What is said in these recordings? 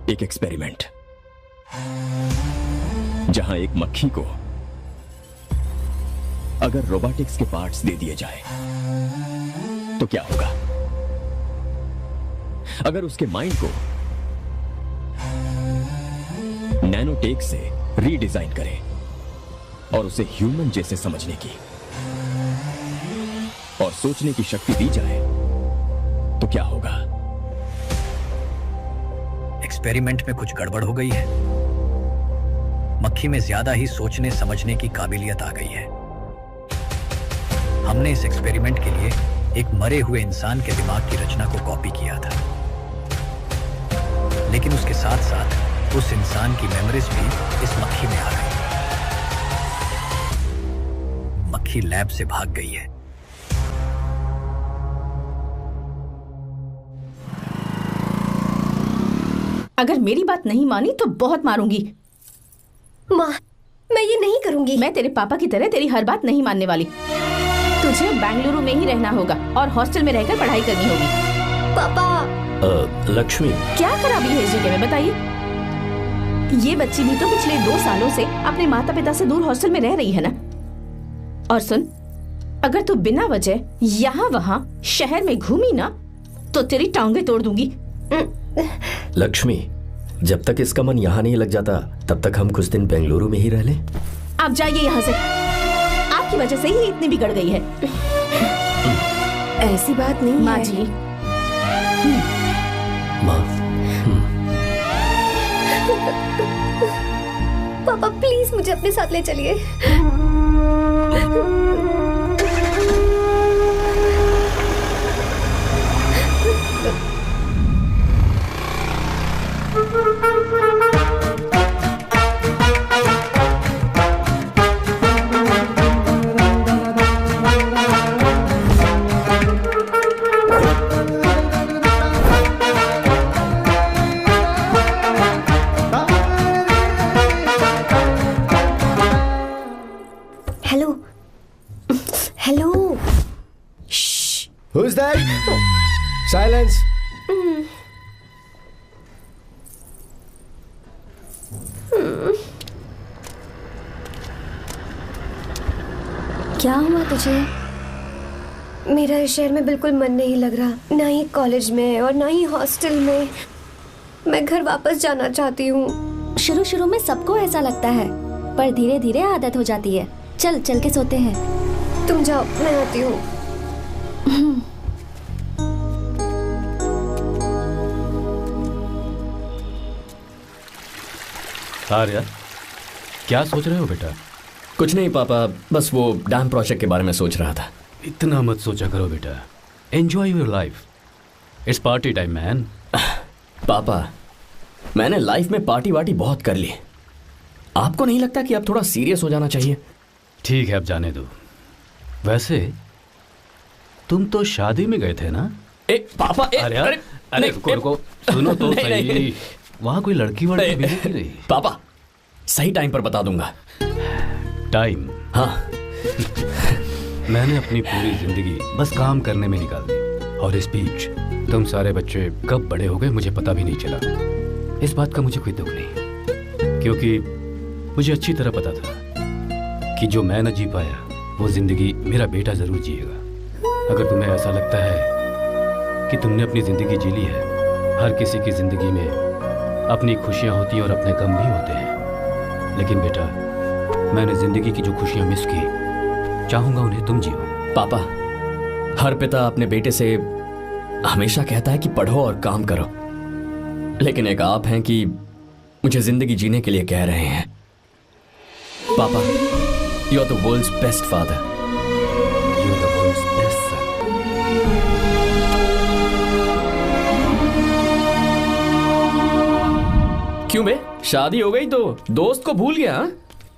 एक एक्सपेरिमेंट, जहां एक मक्खी को अगर रोबोटिक्स के पार्ट्स दे दिए जाए तो क्या होगा? अगर उसके माइंड को नैनोटेक से रीडिजाइन करें और उसे ह्यूमन जैसे समझने की और सोचने की शक्ति दी जाए तो क्या होगा? एक्सपेरिमेंट में कुछ गड़बड़ हो गई है। मक्खी में ज्यादा ही सोचने समझने की काबिलियत आ गई है। हमने इस एक्सपेरिमेंट के लिए एक मरे हुए इंसान के दिमाग की रचना को कॉपी किया था, लेकिन उसके साथ साथ उस इंसान की मेमोरीज भी इस मक्खी में आ गई। मक्खी लैब से भाग गई है। अगर मेरी बात नहीं मानी तो बहुत मारूंगी। माँ, मैं ये नहीं करूंगी। मैं तेरे पापा की तरह तेरी हर बात नहीं मानने वाली। तुझे बेंगलुरु में ही रहना होगा और हॉस्टल में रहकर पढ़ाई करनी होगी। पापा। लक्ष्मी, क्या खराबी है इस जगह में, बताइए? ये बच्ची भी तो पिछले 2 सालों से अपने माता पिता से दूर हॉस्टल में रह रही है ना। और सुन, अगर तू बिना वजह यहाँ वहाँ शहर में घूमी ना तो तेरी टांगे तोड़ दूंगी। लक्ष्मी, जब तक इसका मन यहाँ नहीं लग जाता तब तक हम कुछ दिन बेंगलुरु में ही रह लें। आप जाइए यहाँ से। आपकी वजह से ही इतनी बिगड़ गई है। ऐसी बात नहीं माँ है। जी। माँ। पापा प्लीज मुझे अपने साथ ले चलिए। Hello hello. Who's that? Silence. क्या हुआ तुझे? मेरा इस शहर में बिल्कुल मन नहीं लग रहा, ना ही कॉलेज में और ना ही हॉस्टल में। मैं घर वापस जाना चाहती हूँ। शुरू शुरू में सबको ऐसा लगता है, पर धीरे धीरे आदत हो जाती है। चल चल के सोते हैं। तुम जाओ, मैं आती हूँ। आर्या, क्या सोच रहे हो बेटा? कुछ नहीं पापा, बस वो डैम प्रोजेक्ट के बारे में सोच रहा था। इतना मत सोचा करो बेटा। Enjoy your life. It's party time man. पापा, मैंने लाइफ में पार्टी वार्टी बहुत कर ली। आपको नहीं लगता कि अब थोड़ा सीरियस हो जाना चाहिए? ठीक है, अब जाने दो। वैसे तुम तो शादी में गए थे ना? पापा, अरे रुको, सुनो तो सही। वहां कोई लड़की वड़की मिली नहीं रही? पापा, सही टाइम पर बता दूंगा। टाइम? हाँ। मैंने अपनी पूरी जिंदगी बस काम करने में निकाल दी, और इस बीच तुम सारे बच्चे कब बड़े हो गए मुझे पता भी नहीं चला। इस बात का मुझे कोई दुख नहीं, क्योंकि मुझे अच्छी तरह पता था कि जो मैं न जी पाया वो जिंदगी मेरा बेटा जरूर जिएगा। अगर तुम्हें ऐसा लगता है कि तुमने अपनी जिंदगी जी ली है, हर किसी की जिंदगी में अपनी खुशियां होती हैं और अपने गम भी होते हैं, लेकिन बेटा मैंने जिंदगी की जो खुशियां मिस की, चाहूंगा उन्हें तुम जियो। पापा, हर पिता अपने बेटे से हमेशा कहता है कि पढ़ो और काम करो, लेकिन एक आप हैं कि मुझे जिंदगी जीने के लिए कह रहे हैं। पापा, you are the world's best father. You are the world's best son. क्यों बे, शादी हो गई तो दोस्त को भूल गया?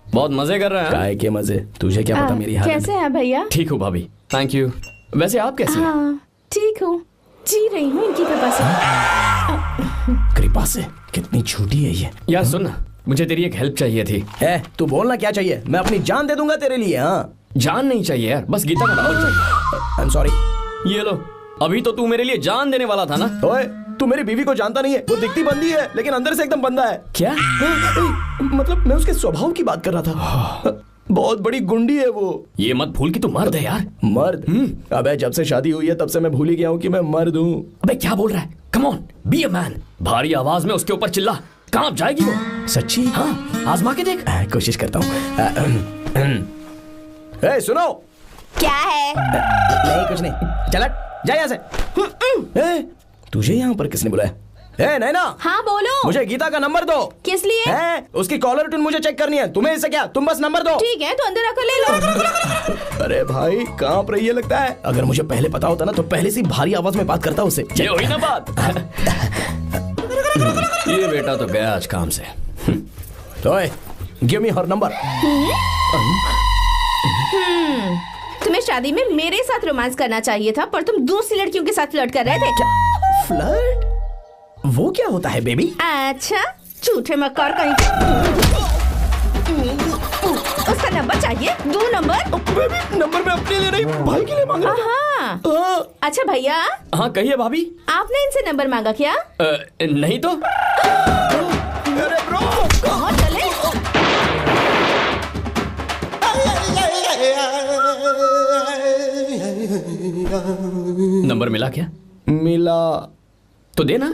बहुत मजे कर रहा है। काय के मजे, तुझे क्या पता मेरी हालत। कैसे हैं भैया? ठीक हूँ भाभी, थैंक यू। वैसे आप कैसी हैं? हाँ ठीक हूँ, जी रही हूँ इनकी कृपा से। कृपा से? कितनी झूठी है ये। यार सुन ना, मुझे तेरी एक हेल्प चाहिए थी। है, तू बोलना क्या चाहिए, मैं अपनी जान दे दूंगा तेरे लिए। हाँ, जान नहीं चाहिए यार, बस गीता का दावत चाहिए। I am sorry. ये लो, अभी तो तू मेरे लिए जान देने वाला था ना। ओए, तू मेरी बीवी को जानता नहीं है। वो दिखती बंदी है लेकिन अंदर से एकदम बंदा है। क्या? मतलब मैं उसके स्वभाव की बात कर रहा था। बहुत बड़ी गुंडी है वो। ये मत भूल कि तू मर्द है यार। मर्द? अबे जब से शादी हुई है तब से मैं भूल ही गया हूँ कि मैं मर्द हूँ। अबे क्या बोल रहा है? Come on, be a man. भारी आवाज में उसके ऊपर चिल्ला, कहाँ जाएगी वो? सच्ची? हाँ, आजमा के देख। कोशिश करता हूँ। सुनो। क्या है? नहीं कुछ नहीं, चल जा यहाँ से। तुझे यहाँ पर किसने बुलाया? नैना। हाँ बोलो। मुझे गीता का नंबर दो। किस लिए? उसकी कॉलर ट्यून मुझे चेक करनी है। तुम्हें इससे क्या, तुम बस नंबर दो। ठीक है तो अंदर आकर ले लो। अरे भाई कांप रही है लगता है। अगर मुझे पहले पता होता ना तो पहले से भारी आवाज में बात करता उससे। ये हुई ना बात। ये बेटा तो गया आज काम से। तो गिव मी हर नंबर। तुम्हें शादी में मेरे साथ रोमांस करना चाहिए था, पर तुम दूसरी लड़कियों के साथ फ्लर्ट कर रहे थे। फ्लर्ट? वो क्या होता है बेबी? अच्छा, झूठे मक्कार कहीं। उसका नंबर चाहिए? दो नंबर। बेबी नंबर मैं अपने लिए नहीं भाई के लिए मांग रहा था। अच्छा भैया। हाँ कहिए भाभी। आपने इनसे नंबर मांगा क्या? नहीं तो। अरे ब्रो कहाँ चले? नंबर मिला क्या? मिला तो देना। अरे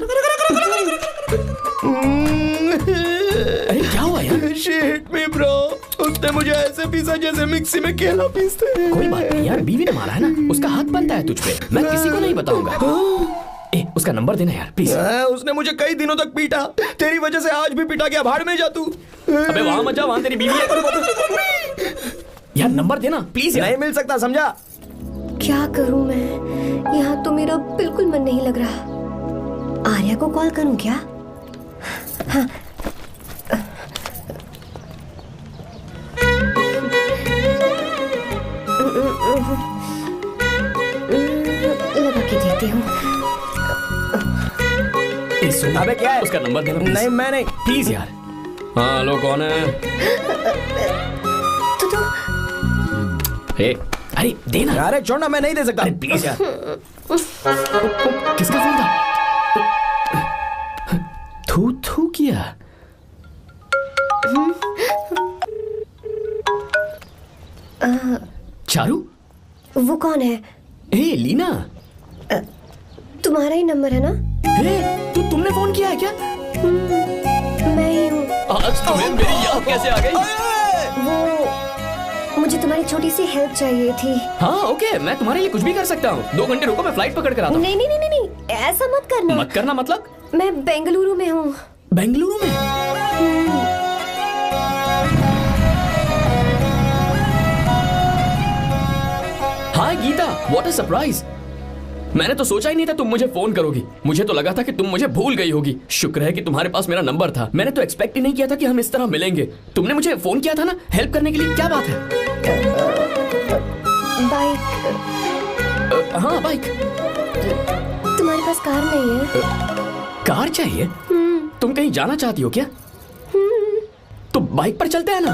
क्या हुआ यार? शिट मी ब्रो, उसने मुझे ऐसे पीसा जैसे मिक्सी में केला पीसते हैं। कोई बात नहीं यार, बीवी ने मारा है ना, उसका हाथ बनता है तुझ पे। मैं किसी को नहीं बताऊंगा। उसका नंबर देना यार प्लीज। उसने मुझे कई दिनों तक पीटा, तेरी वजह से आज भी पीटा गया। भाड़ में जा तू। अबे वहां मत जा, वहां तेरी बीवी है। यार नंबर देना प्लीज। नहीं मिल सकता, समझा? क्या करूं मैं? यहाँ तो मेरा बिल्कुल मन नहीं लग रहा। आर्या को कॉल करूं क्या? हाँ। लगा के देती हूँ। अबे क्या है? उसका नंबर देना। नहीं मैं नहीं। प्लीज यार। हाँ हेलो, कौन है? तो अरे देना। अरे छोड़ना, मैं नहीं दे सकता। प्लीज यार। किसका फोन था? थू थू किया। चारू? वो कौन है? लीना। तुम्हारा ही नंबर है ना? तुमने फोन किया है क्या? मैं ही हूँ। आज तुम्हें मेरी याद कैसे आ गई? वो मुझे तुम्हारी छोटी सी हेल्प चाहिए थी। हाँ ओके, मैं तुम्हारे लिए कुछ भी कर सकता हूँ। 2 घंटे रुको, मैं फ्लाइट पकड़ कर आता हूँ। नहीं नहीं नहीं नहीं, ऐसा मत करना। मत करना मतलब? मैं बेंगलुरु में हूँ। बेंगलुरु में? हाय गीता, व्हाट अ सरप्राइज। मैंने तो सोचा ही नहीं था तुम मुझे फोन करोगी। मुझे तो लगा था कि तुम मुझे भूल गई होगी। शुक्र है कि तुम्हारे पास मेरा नंबर था। मैंने तो एक्सपेक्ट ही नहीं किया था कि हम इस तरह मिलेंगे। तुमने मुझे फोन किया था ना हेल्प करने के लिए, क्या बात है? बाइक। हाँ बाइक। तुम्हारे पास कार नहीं है? कार चाहिए? तुम कहीं जाना चाहती हो क्या? तो बाइक पर चलते हैं ना।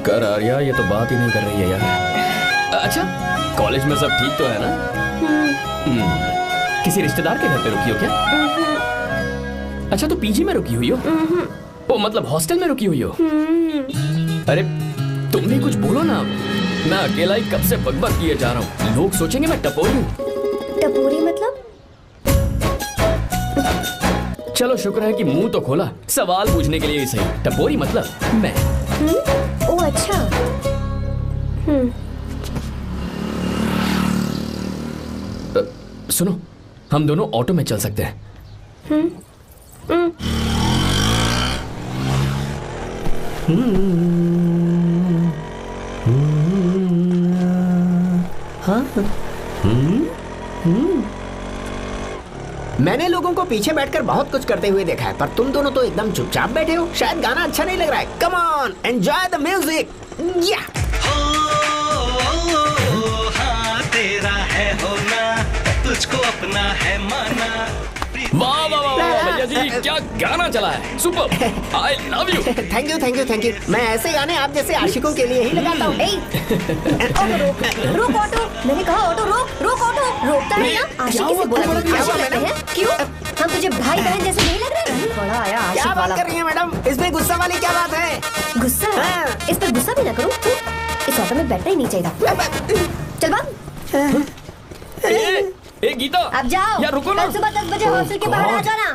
कर आर्या, ये तो बात ही नहीं कर रही है यार। अच्छा कॉलेज में सब ठीक तो है ना? किसी रिश्तेदार के घर पे रुकी हो क्या? अच्छा तो पीजी में रुकी हुई हो? ओ मतलब हॉस्टल में रुकी हुई हो? अरे तुम भी कुछ बोलो ना। मैं अकेला ही कब से बकबक किए जा रहा हूँ। लोग सोचेंगे मैं टपोरी हूँ। टपोरी मतलब? चलो शुक्र है कि मुंह तो खोला। सवाल पूछने के लिए ही सही। टपोरी मतलब मैं। ओ अच्छा। सुनो, हम दोनों ऑटो में चल सकते हैं। मैंने लोगों को पीछे बैठकर बहुत कुछ करते हुए देखा है, पर तुम दोनों तो एकदम चुपचाप बैठे हो। शायद गाना अच्छा नहीं लग रहा है। Come on, enjoy the music. या हाँ तेरा है होना, तुझको अपना है माना, वाह वाह वाह वाह भैया जी, क्या गाना चला है, super, I love you. Thank you thank you thank you. मैं ऐसे गाने आप जैसे आशिकों के लिए ही लगाता हूँ। ऑटो रोक, रोक ऑटो। मैंने कहा ऑटो रोक, रोक ऑटो। रोकता है ना? आशिकी से बोला आशिक लगते हैं। क्यों? हम तुझे भाई बहन जैसे नहीं लग रहे? बड़ा आया क्या आशिक बात वाला। कर रही है मैडम? इसमें गुस्सा वाली क्या बात है? गुस्सा? हाँ। इस पर गुस्सा भी ना करूँ। इस ऑटो में बैठना ही नहीं चाहिए। चल भाग। ए गीता, अब जाओ। यार रुको ना। कल सुबह 10 बजे हॉस्टल के बाहर आ जाना।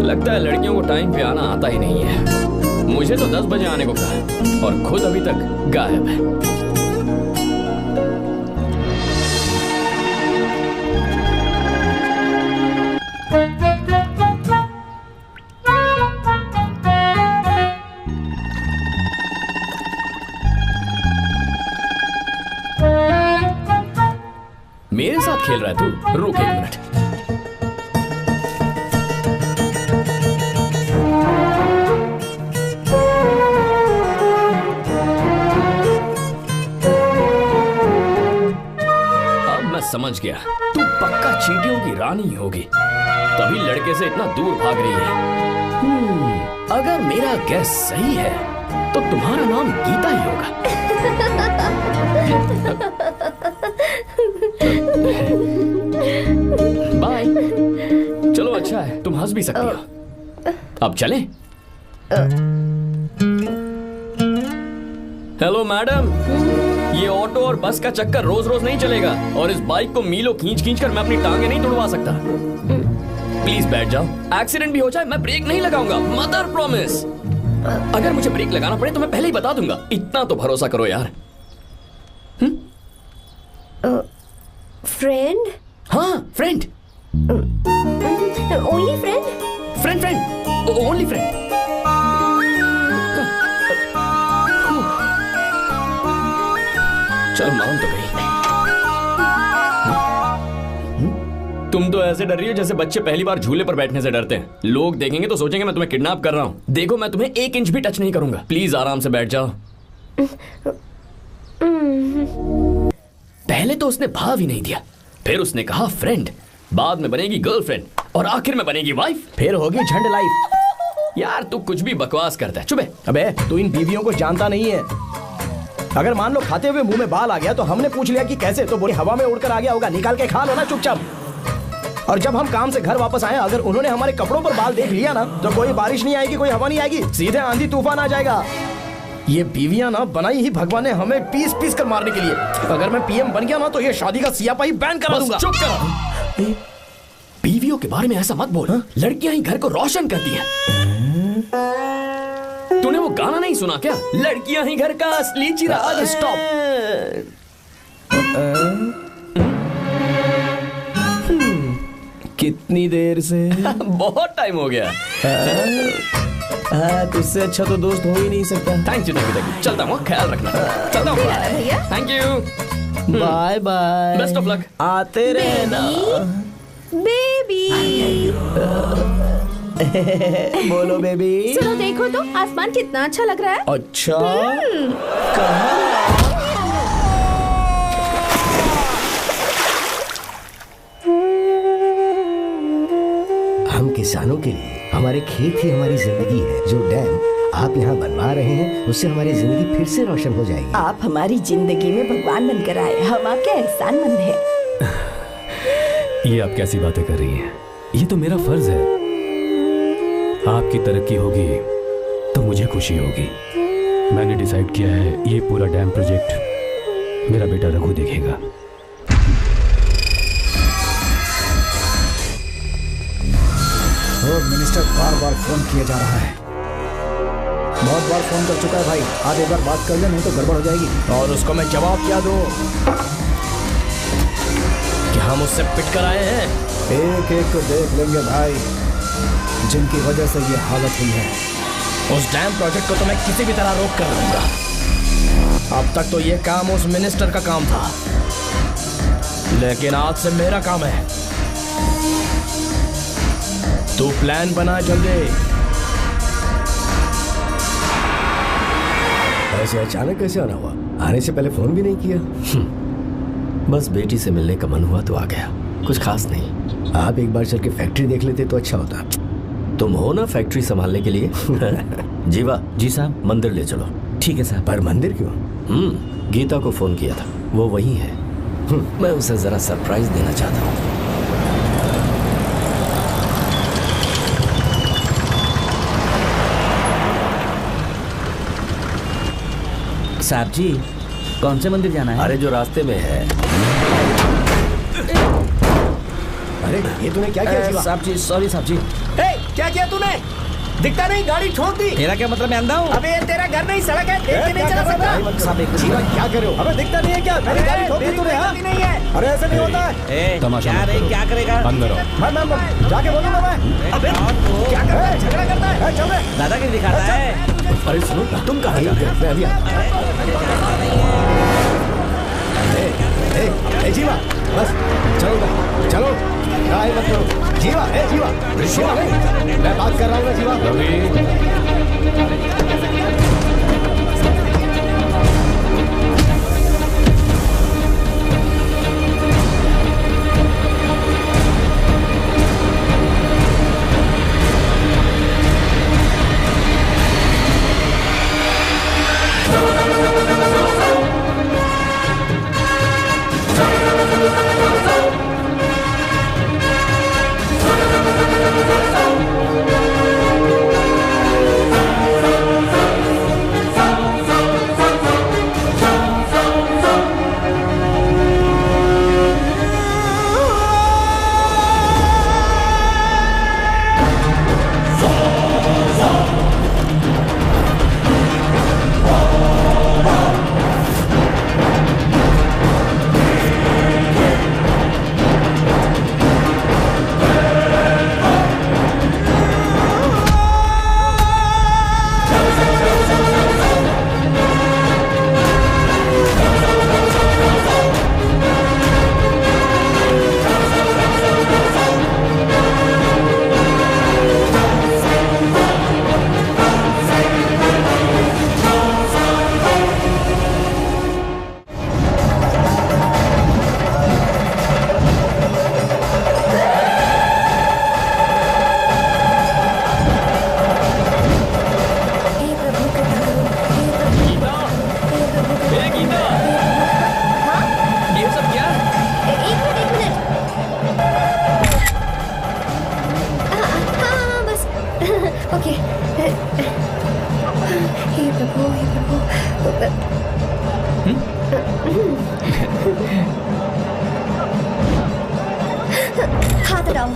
लगता है लड़कियों को टाइम पे आना आता ही नहीं है। मुझे तो 10 बजे आने को कहा और खुद अभी तक गायब है। मेरे साथ खेल रहा है तू? रुक एक मिनट। अब मैं समझ गया, तू पक्का चींटियों की रानी होगी, तभी लड़के से इतना दूर भाग रही है। अगर मेरा गैस सही है तो तुम्हारा नाम गीता ही होगा। बाय। चलो अच्छा है, तुम हंस भी सकती हो। अब चलें? हेलो मैडम, ये ऑटो और बस का चक्कर रोज रोज नहीं चलेगा और इस बाइक को मीलों खींच खींच कर मैं अपनी टांगे नहीं तुड़वा सकता। प्लीज बैठ जाओ, एक्सीडेंट भी हो जाए मैं ब्रेक नहीं लगाऊंगा, मदर प्रॉमिस। अगर मुझे ब्रेक लगाना पड़े तो मैं पहले ही बता दूंगा, इतना तो भरोसा करो यार। फ्रेंड? हाँ friend. Only friend? Friend friend, only friend. चलो मान तो गई। तुम तो ऐसे डर रही हो जैसे बच्चे पहली बार झूले पर बैठने से डरते हैं। लोग देखेंगे तो सोचेंगे मैं तुम्हें किडनैप कर रहा हूँ। देखो मैं तुम्हें 1 इंच भी टच नहीं करूंगा, प्लीज आराम से बैठ जाओ। पहले तो उसने भाव ही नहीं दिया, फिर उसने कहा फ्रेंड, बाद में बनेगी गर्लफ्रेंड और आखिर में बनेगी वाइफ, फिर होगी झंड लाइफ। यार तू कुछ भी बकवास करता है, चुप है। अबे तू इन बीवियों को जानता नहीं है। अगर मान लो खाते हुए मुंह में बाल आ गया तो हमने पूछ लिया कि कैसे, तो बोली हवा में उड़कर आ गया होगा, निकाल के खा लो ना चुपचाप। और जब हम काम से घर वापस आए, अगर उन्होंने हमारे कपड़ों पर बाल देख लिया ना, तो कोई बारिश नहीं आएगी, कोई हवा नहीं आएगी, सीधे आंधी तूफान आ जाएगा। ये बीवियां ना बनाई ही भगवान ने हमें पीस पीस कर मारने के लिए। अगर मैं पीएम बन गया ना तो ये शादी का सियापाही बैन करा दूंगा। चुप करो। बीवियों के बारे में ऐसा मत बोल, लड़कियां ही घर को रोशन करती हैं। तूने वो गाना नहीं सुना क्या, लड़कियां ही घर का असली चिराग। स्टॉप। कितनी देर से? बहुत टाइम हो गया। तुझसे अच्छा तो दोस्त हो ही नहीं सकता। Thank you thank you. चलता हूँ, ख्याल रखना। चलता हूँ भैया। Thank you, bye bye, best of luck. आते रहना बेबी। बोलो बेबी। सुनो देखो तो आसमान कितना अच्छा लग रहा है। अच्छा कहाँ? हम किसानों के लिए हमारे खेत ही हमारी जिंदगी है। जो डैम आप यहाँ बनवा रहे हैं उससे हमारी जिंदगी फिर से रोशन हो जाएगी। आप हमारी जिंदगी में भगवान बनकर आए, हम आपके एहसानमंद हैं। ये आप कैसी बातें कर रही हैं? ये तो मेरा फर्ज है। आपकी तरक्की होगी तो मुझे खुशी होगी। मैंने डिसाइड किया है ये पूरा डैम प्रोजेक्ट मेरा बेटा रघु देखेगा। मिनिस्टर बार बार फोन किया जा रहा है। बहुत बार फोन कर चुका है भाई, आप एक बार बात कर ले, नहीं तो गड़बड़ हो जाएगी। और उसको मैं जवाब क्या दूं? क्या हम उससे पिट कर आए हैं? एक एक को देख लेंगे भाई, जिनकी वजह से ये हालत हुई है। उस डैम प्रोजेक्ट को तो मैं किसी भी तरह रोक कर दूंगा। अब तक तो ये काम उस मिनिस्टर का काम था, लेकिन आज से मेरा काम है। तू प्लान बना जल्दी। ऐसे अचानक कैसे आना हुआ? आने से पहले फोन भी नहीं किया? बस बेटी से मिलने का मन हुआ तो आ गया, कुछ खास नहीं। आप एक बार चल के फैक्ट्री देख लेते तो अच्छा होता। तुम हो ना फैक्ट्री संभालने के लिए। जीवा। जी साहब। मंदिर ले चलो। ठीक है साहब। पर मंदिर क्यों? गीता को फोन किया था, वो वही है। मैं उसे जरा सरप्राइज देना चाहता हूँ। साहब जी, कौन से मंदिर जाना है? अरे जो रास्ते में है। अरे ये तूने क्या किया जीवा? साहब जी, सॉरी साहब जी। क्या किया तूने? दिखता नहीं, गाड़ी ठोक दी। तेरा क्या मतलब, मैं अंधा हूँ? अबे ये तेरा घर नहीं, सड़क है, देख के नहीं चला सकता। साहब एक जीवा क्या कर रहे हो? अबे दिखता नहीं है क्या? मेरी गाड़ी ठोक दी तूने? हाँ? नहीं है। अरे ऐसे नहीं होता है। तमाशा क्या मत रे, करो। क्या करेगा? अंदर आओ। मैं जाके बोलूंगा मैं। अबे क्या कर रहा है? झगड़ा करता है। चल रहे। दादागिरी दिखा रहा है। अरे सुनो, तुम कहाँ जा रहे हो? मैं अभी जीवा बस चलो चलो, लड़ाई मत करो। जीवा जीवा जीवा, मैं बात कर रहा हूँ ना जीवा। हाथ हटाओ।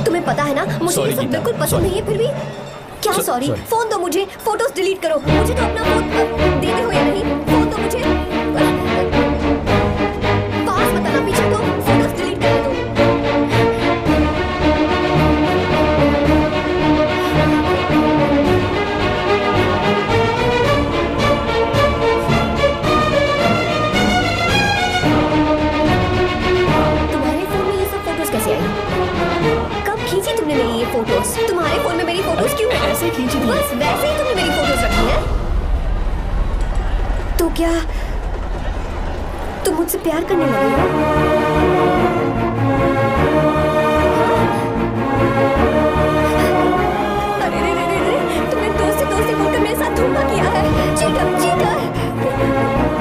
तुम्हें पता है ना, मुझे ये सब बिल्कुल पसंद नहीं है, फिर भी क्या सॉरी? फोन दो मुझे, फोटोज डिलीट करो। मुझे तो अपना फोन देते हो या नहीं? फोन दो मुझे। पास बताना, पीछे तो फोटोज डिलीट कर दो। तुम्हारे फोन में ये सब फोटोज कैसे आई? कब खींची तुमने मेरी ये फोटोज? तुम्हारे फोन में मेरी फोटोज क्यों ऐसे खींची थी? बस वैसे ही तुमने मेरी फोटोज रखी है। तो क्या तुम मुझसे प्यार करने लगे हो? अरे रे रे रे रे, तुमने दोस्ती दोस्ती बोलकर मेरे साथ धोखा किया है। चीटर चीटर,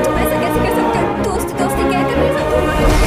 तुम ऐसा कैसे कर सकते हो? दोस्ती दोस्ती कहकर मेरे साथ धोखा किया।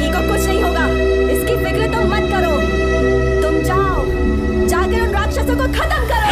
लड़की को कुछ नहीं होगा, इसकी फिक्र तुम मत करो। तुम जाओ, जाकर उन राक्षसों को खत्म करो।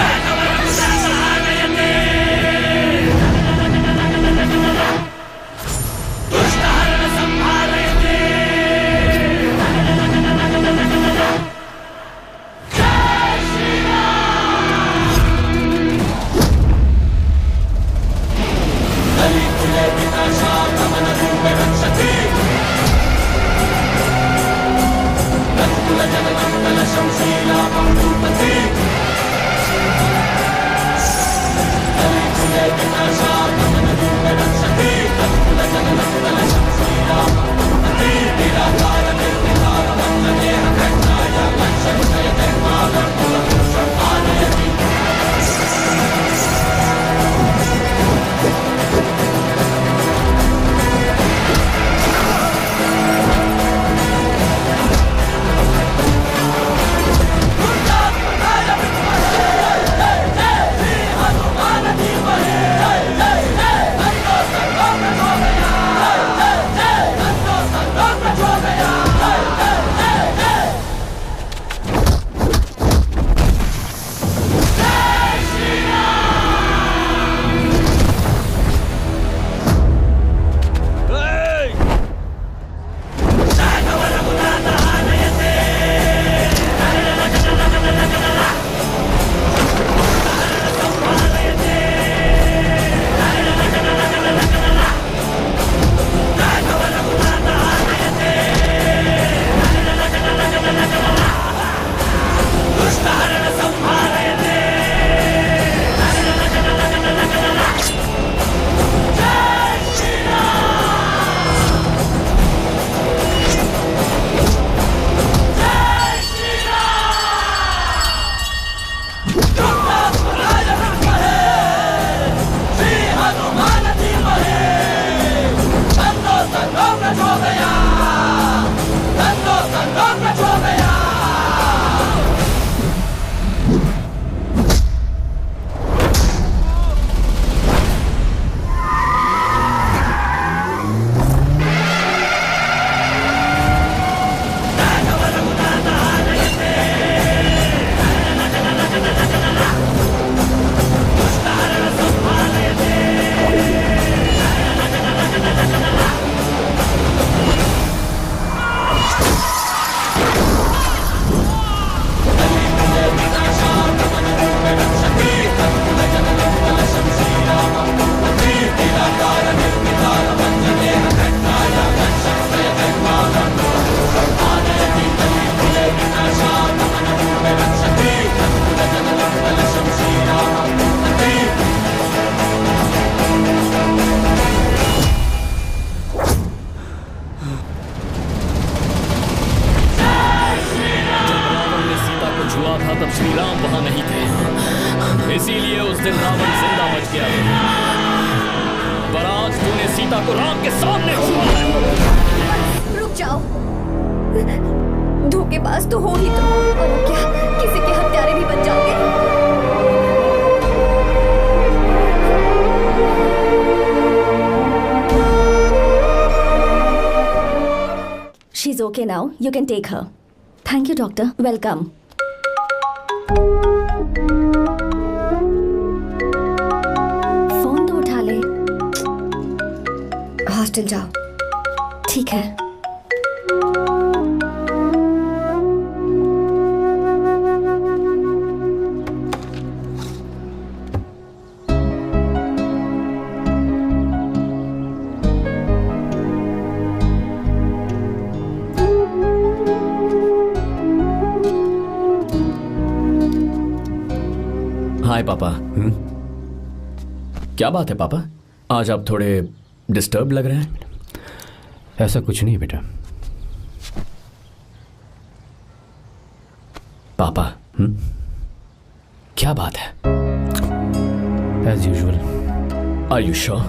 She's okay now. You can take her. Thank you, doctor. Welcome. Phone तो उठा ले। हॉस्टल जाओ। ठीक है। हाय पापा। क्या बात है पापा, आज आप थोड़े डिस्टर्ब लग रहे हैं। ऐसा कुछ नहीं बेटा। पापा क्या बात है? As usual. Are you sure?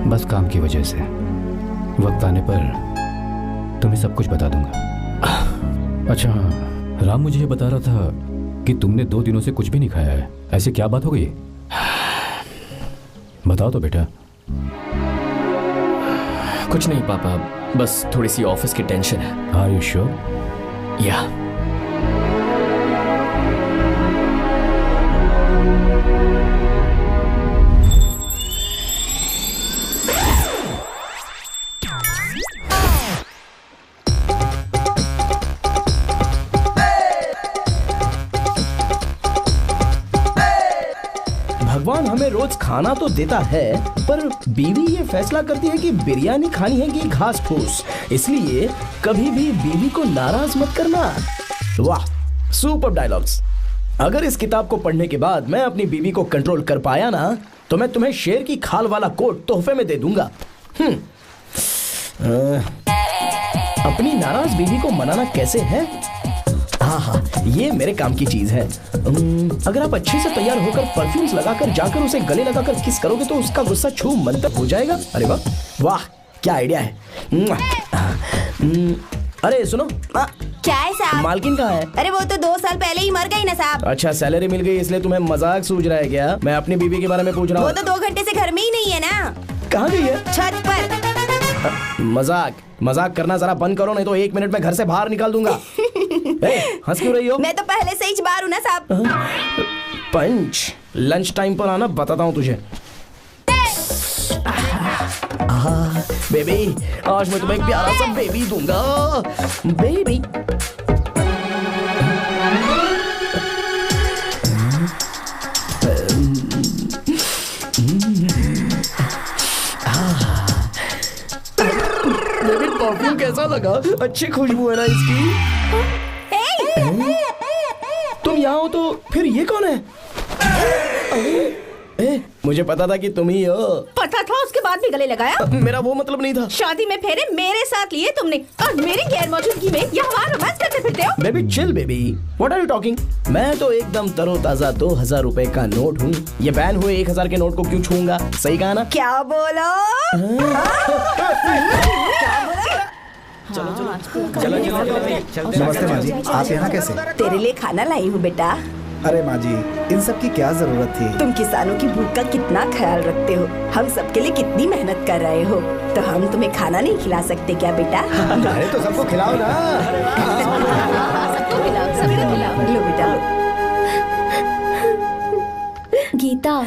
बस काम की वजह से वक्त आने पर तुम्हें सब कुछ बता दूंगा। अच्छा हाँ, राम मुझे ये बता रहा था कि तुमने 2 दिनों से कुछ भी नहीं खाया है। ऐसे क्या बात हो गई? बताओ तो बेटा। कुछ नहीं पापा, बस थोड़ी सी ऑफिस की टेंशन है। Are you sure? या भगवान हमें रोज खाना तो देता है, पर बीवी ये फैसला करती है कि बिरयानी खानी है कि घास फूस। इसलिए कभी भी बीवी को नाराज मत करना। वाह, सुपर डायलॉग्स। अगर इस किताब को पढ़ने के बाद मैं अपनी बीवी को कंट्रोल कर पाया ना, तो मैं तुम्हें शेर की खाल वाला कोट तोहफे में दे दूंगा। अपनी नाराज बीवी को मनाना कैसे है? हाँ, ये मेरे काम की चीज है। अगर आप अच्छे से तैयार होकर परफ्यूम्स लगाकर जाकर उसे गले लगाकर किस करोगे तो उसका गुस्सा छू मंतर हो जाएगा। अरे वाह वाह, क्या आइडिया है। अरे सुनो, क्या है साहब? मालकिन कहाँ है? अरे वो तो 2 साल पहले ही मर गई ना साहब। अच्छा, सैलरी मिल गई इसलिए तुम्हें मजाक सूझ रहा है क्या? मैं अपनी बीवी के बारे में पूछ रहा हूँ। वो तो 2 घंटे से घर में ही नहीं है ना। कहाँ गई है? छत पर। मजाक करना जरा बंद करो, नहीं तो 1 मिनट में घर से बाहर निकाल दूंगा। हंस क्यों रही हो? मैं तो पहले से ही बाहर हूँ ना साहब। पंच, लंच टाइम पर आना, बताता हूँ तुझे। बेबी, आज मैं तुम्हें एक प्यारा सा बेबी दूंगा। बेबी परफ्यूम कैसा लगा? अच्छी खुशबू है ना इसकी। तुम यहाँ हो तो फिर ये कौन है? मुझे पता था कि तुम ही हो। पता था, उसके बाद भी गले लगाया? मेरा वो मतलब नहीं था। शादी में फेरे मेरे साथ लिए तुमने और मेरी गैर मौजूदगी में यहाँ रोमांस करते फिरते हो। Baby chill baby, what are you talking? मैं तो एकदम तरोताजा 2000 रुपए का नोट हूँ। ये बैन हुए 1000 के नोट को क्यों छूंगा? सही कहा ना? क्या बोलो? चलो। नमस्ते माँ जी, आप यहाँ कैसे? तेरे लिए खाना लाई हूँ बेटा। अरे माँ जी, इन सब की क्या जरूरत थी? तुम किसानों की भूख का कितना ख्याल रखते हो, हम सबके लिए कितनी मेहनत कर रहे हो, तो हम तुम्हें खाना नहीं खिला सकते क्या बेटा? अरे तो सबको खिलाओ ना। सबको खिलाओ। लो बेटा। गीता,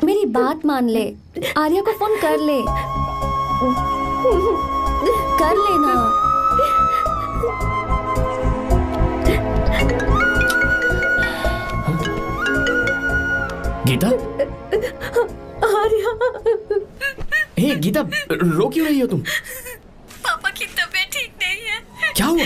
मेरी बात मान ले, आर्या को फोन कर ले। कर लेना। गीता? आर्या। हे गीता, रो क्यों रही हो तुम? पापा की तबीयत ठीक नहीं है। क्या हुआ?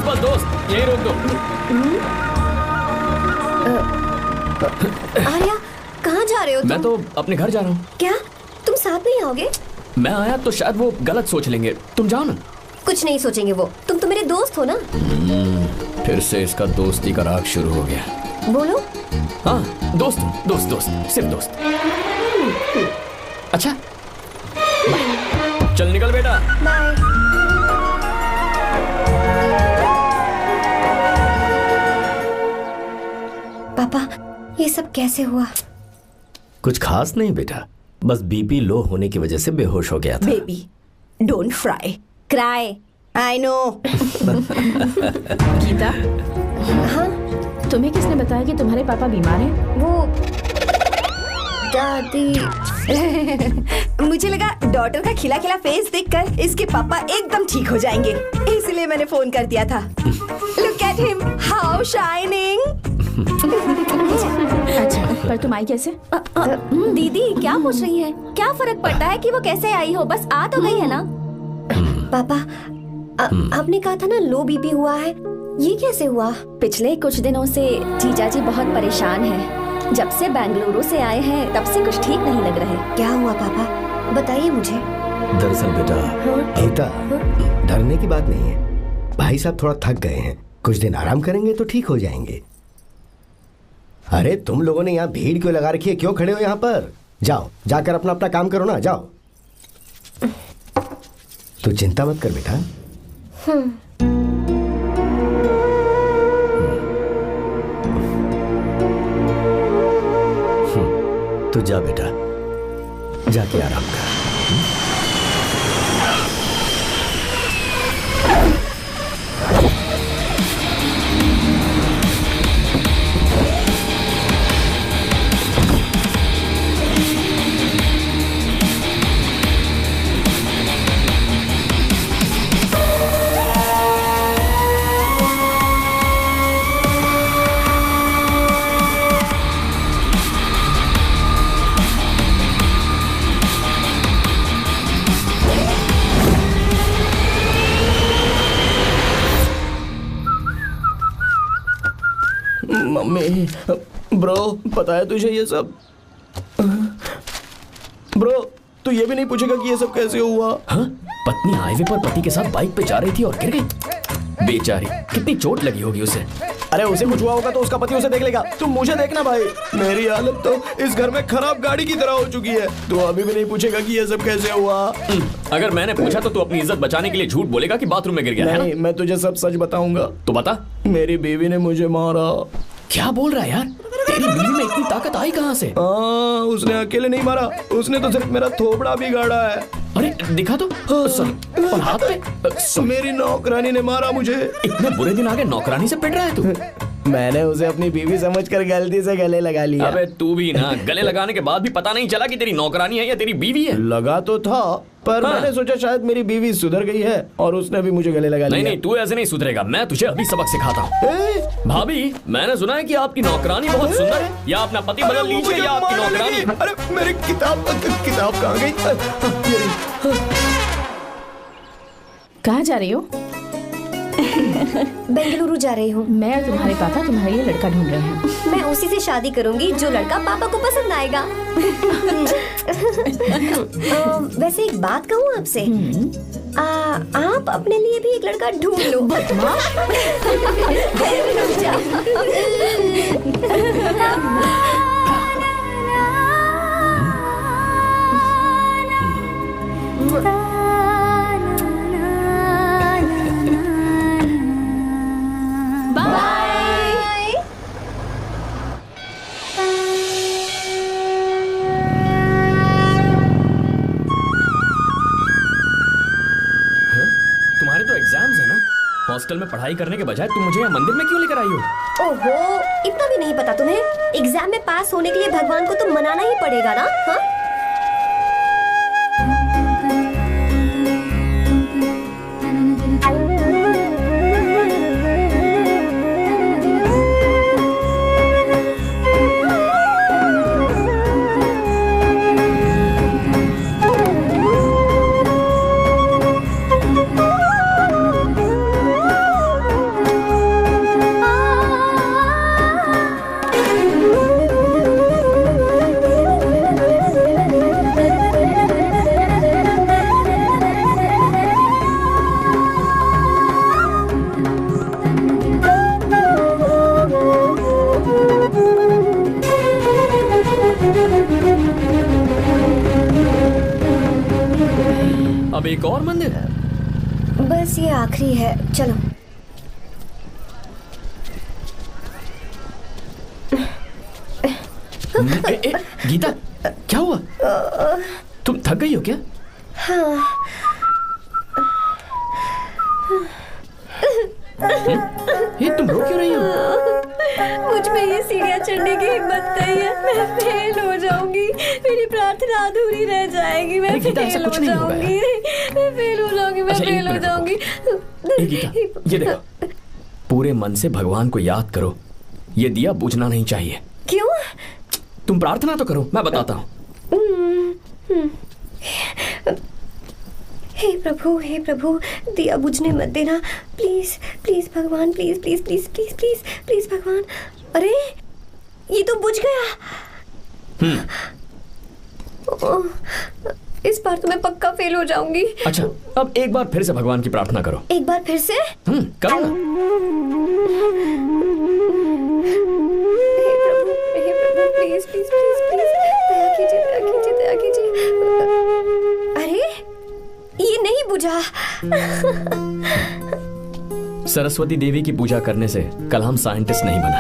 बस दोस्त, यही रोक दो। आर्या, कहाँ जा रहे हो तुम? मैं तो अपने घर जा रहा हूँ। क्या तुम साथ नहीं आओगे? मैं आया तो शायद वो गलत सोच लेंगे, तुम जाओ ना। कुछ नहीं सोचेंगे वो, तुम तो मेरे दोस्त हो ना। फिर से इसका दोस्ती का राग शुरू हो गया। बोलो। हाँ, दोस्त सिर्फ दोस्त। अच्छा, चल निकल बेटा। बाय। पापा, ये सब कैसे हुआ? कुछ खास नहीं बेटा, बस बीपी लो होने की वजह से बेहोश हो गया था। Baby, don't cry, I know. Gita, हाँ? तुम्हें किसने बताया कि तुम्हारे पापा बीमार हैं? वो दादी। मुझे लगा डॉटर का खिला खिला फेस देखकर इसके पापा एकदम ठीक हो जाएंगे, इसलिए मैंने फोन कर दिया था। Look at him, how shining. अच्छा, पर तुम आई कैसे? दीदी क्या पूछ रही है? क्या फर्क पड़ता है कि वो कैसे आई हो, बस आ तो गई है ना। पापा, आपने कहा था ना लो बीपी हुआ है, ये कैसे हुआ? पिछले कुछ दिनों से जीजा जी बहुत परेशान हैं। जब से बेंगलुरु से आए हैं तब से कुछ ठीक नहीं लग रहे। क्या हुआ पापा, बताइए मुझे। दरअसल बेटा गीता, डरने की बात नहीं है। भाई साहब थोड़ा थक गए हैं, कुछ दिन आराम करेंगे तो ठीक हो जाएंगे। अरे तुम लोगों ने यहाँ भीड़ क्यों लगा रखी है? क्यों खड़े हो यहाँ पर? जाओ, जाकर अपना अपना काम करो ना, जाओ। तू चिंता मत कर बेटा। तू जा बेटा, जाके आराम कर। मम्मी, ब्रो पता है तुझे ये सब? ब्रो तू ये भी नहीं पूछेगा कि ये सब कैसे हुआ? हाँ? पत्नी हाईवे पर पति के साथ बाइक पे जा रही थी और गिर गई। बेचारी, कितनी चोट लगी होगी उसे। अरे उसे कुछ हुआ होगा तो उसका पति उसे देख लेगा, तुम मुझे देखना भाई। मेरी हालत तो इस घर में खराब गाड़ी की तरह हो चुकी है। तू अभी भी नहीं पूछेगा कि ये सब कैसे हुआ? अगर मैंने पूछा तो तू अपनी इज्जत बचाने के लिए झूठ बोलेगा कि बाथरूम में गिर गया। नहीं, मैं तुझे सब सच बताऊंगा। तो बता। मेरी बीवी ने मुझे मारा। क्या बोल रहा है यार? तेरी बीवी में इतनी ताकत आई कहाँ से? उसने अकेले नहीं मारा, उसने तो सिर्फ मेरा थोबड़ा बिगाड़ा है। अरे दिखा तो। और हाथ पे? मेरी नौकरानी ने मारा मुझे। इतने बुरे दिन आ गए, नौकरानी से पिट रहा है तू? मैंने उसे अपनी बीवी समझकर गलती से गले लगा लिया। अबे तू भी ना, गले लगाने के बाद भी पता नहीं चला कि तेरी नौकरानी है या तेरी बीवी है? लगा तो था, पर मैंने सोचा शायद मेरी बीवी सुधर गई है और उसने भी मुझे गले लगा लिया। नहीं, तू ऐसे नहीं सुधरेगा, मैं तुझे अभी सबक सिखाता हूँ। भाभी, मैंने सुना है कि आपकी नौकरानी बहुत सुंदर है। या अपना पति बदल लीजिए या आपकी नौकरानी। अरे मेरी किताब कहाँ गई? कहाँ जा रही हो? बेंगलुरु जा रही हूँ। मैं और तुम्हारे पापा तुम्हारे लिए लड़का ढूंढ रहे हैं। मैं उसी से शादी करूंगी जो लड़का पापा को पसंद आएगा। वैसे एक बात कहूँ आपसे, आप अपने लिए भी एक लड़का ढूंढ लो। बदमाश। हॉस्टल में पढ़ाई करने के बजाय तुम मुझे यहाँ मंदिर में क्यों लेकर आई हो? ओहो, इतना भी नहीं पता तुम्हें? एग्जाम में पास होने के लिए भगवान को तो मनाना ही पड़ेगा ना? हाँ? अब एक और मंदिर है? बस ये आखिरी है, चलो। गीता, क्या हुआ? तुम थक गई हो क्या? हाँ। ये तुम रो क्यों रही हो? मुझ में ये सीढ़ियाँ चढ़ने की हिम्मत नहीं है। मैं फेल हो जाऊंगी, मेरी प्रार्थना अधूरी रह जाएगी। मैं फेल हो जाऊंगी, मैं फेल हो जाऊंगी, मैं फेल हो जाऊंगी। गीता, ये देखो, पूरे मन से भगवान को याद करो। ये दिया बुझना नहीं चाहिए। क्यों? तुम प्रार्थना तो करो, मैं बताता हूँ। हे प्रभु, दिया बुझने मत देना, प्लीज प्लीज भगवान, please please please please please please भगवान। अरे ये तो बुझ गया। ओह, इस बार तो मैं पक्का फेल हो जाऊंगी। अच्छा, अब एक बार फिर से भगवान की प्रार्थना करो। एक बार फिर से? करो ना। हे प्रभु प्लीज प्लीज प्लीज प्लीज, दया कीजिए, दया कीजिए, दया कीजिए। अरे ये नहीं बुझा। सरस्वती देवी की पूजा करने से कलाम साइंटिस्ट नहीं बना।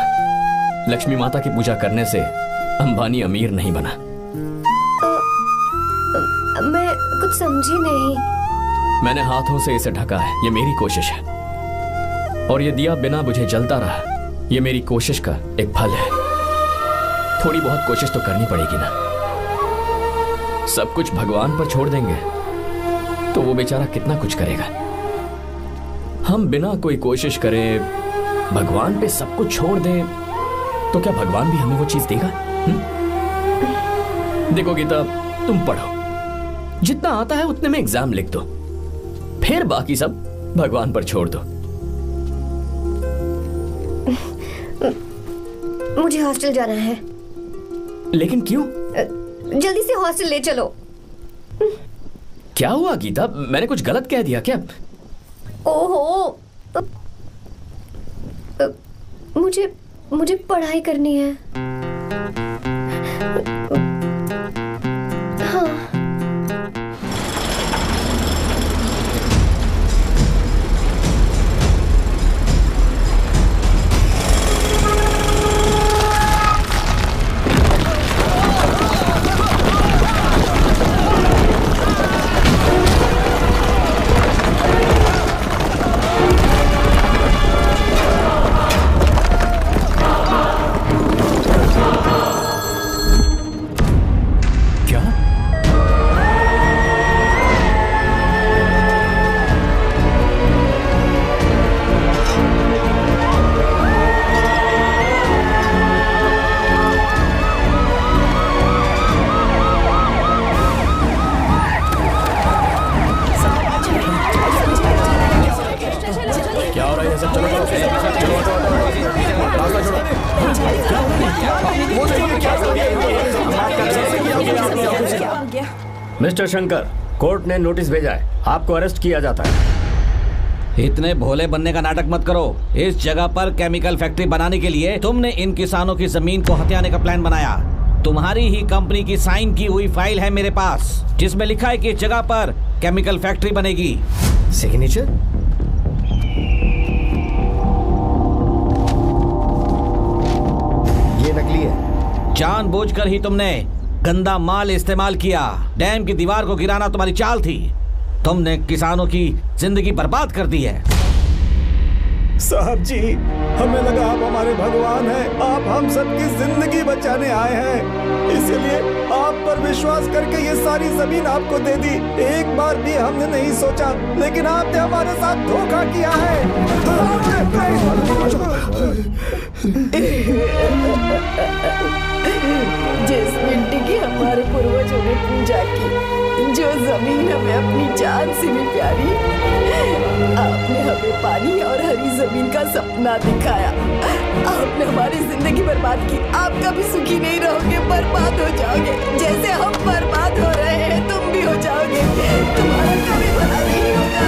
लक्ष्मी माता की पूजा करने से अंबानी अमीर नहीं बना। मैं कुछ समझी नहीं। मैंने हाथों से इसे ढका है, ये मेरी कोशिश है। और ये दिया बिना बुझे जलता रहा, ये मेरी कोशिश का एक फल है। थोड़ी बहुत कोशिश तो करनी पड़ेगी ना। सब कुछ भगवान पर छोड़ देंगे तो वो बेचारा कितना कुछ करेगा। हम बिना कोई कोशिश करे भगवान पे सब कुछ छोड़ दें तो क्या भगवान भी हमें वो चीज देगा? देखो गीता, तुम पढ़ो, जितना आता है उतने में एग्जाम लिख दो, फिर बाकी सब भगवान पर छोड़ दो। मुझे हॉस्टल जाना है। लेकिन क्यों? जल्दी से हॉस्टल ले चलो। क्या हुआ गीता, मैंने कुछ गलत कह दिया क्या? ओहो, मुझे पढ़ाई करनी है। हाँ। मिस्टर शंकर, कोर्ट ने नोटिस भेजा है, आपको अरेस्ट किया जाता है। इतने भोले बनने का नाटक मत करो। इस जगह पर केमिकल फैक्ट्री बनाने के लिए तुमने इन किसानों की जमीन को हथियाने का प्लान बनाया। तुम्हारी ही कंपनी की साइन की हुई फाइल है मेरे पास, जिसमें लिखा है कि इस जगह पर केमिकल फैक्ट्री बनेगी। सिग्नेचर? ये नकली है। जानबूझकर ही तुमने गंदा माल इस्तेमाल किया। डैम की दीवार को गिराना तुम्हारी चाल थी। तुमने किसानों की जिंदगी बर्बाद कर दी है। साहब जी, हमें लगा आप हमारे भगवान हैं, आप हम सबकी जिंदगी बचाने आए हैं, इसलिए आप पर विश्वास करके ये सारी जमीन आपको दे दी। एक बार भी हमने नहीं सोचा, लेकिन आपने हमारे साथ धोखा किया है। जिस मिट्टी की हमारे पूर्वजों ने पूजा की, जो जमीन हमें अपनी जान से भी प्यारी, आपने हमें पानी और हरी जमीन का सपना दिखाया। आपने हमारी जिंदगी बर्बाद की। आप कभी सुखी नहीं रहोगे, बर्बाद हो जाओगे। जैसे हम बर्बाद हो रहे हैं तुम भी हो जाओगे। तुम्हारा कभी भला नहीं होगा।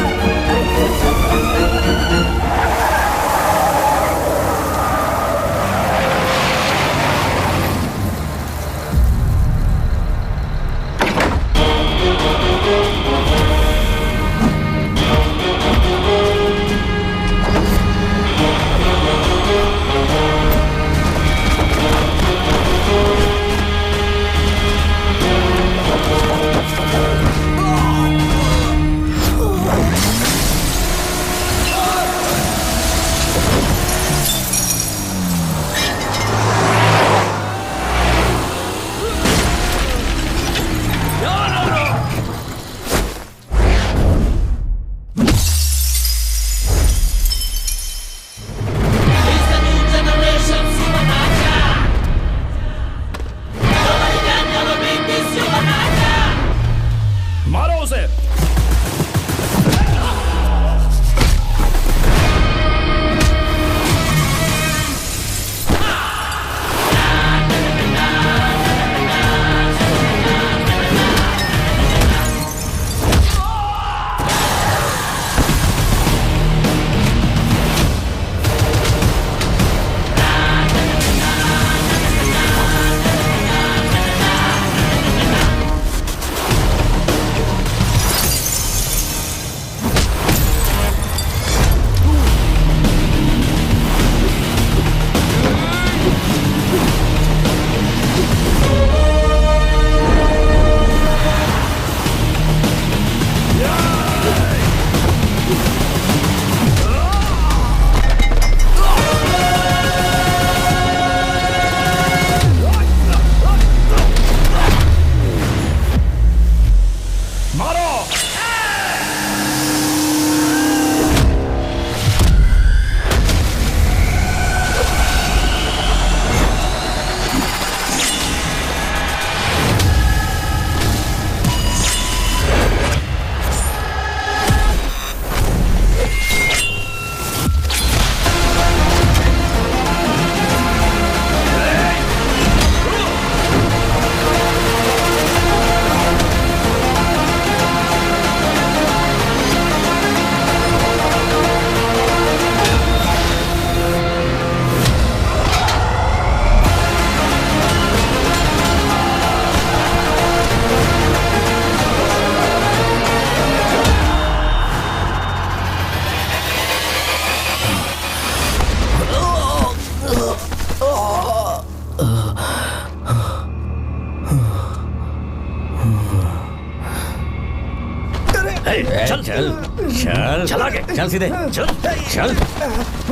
चल चल चल चल आगे चल सीधे चल चल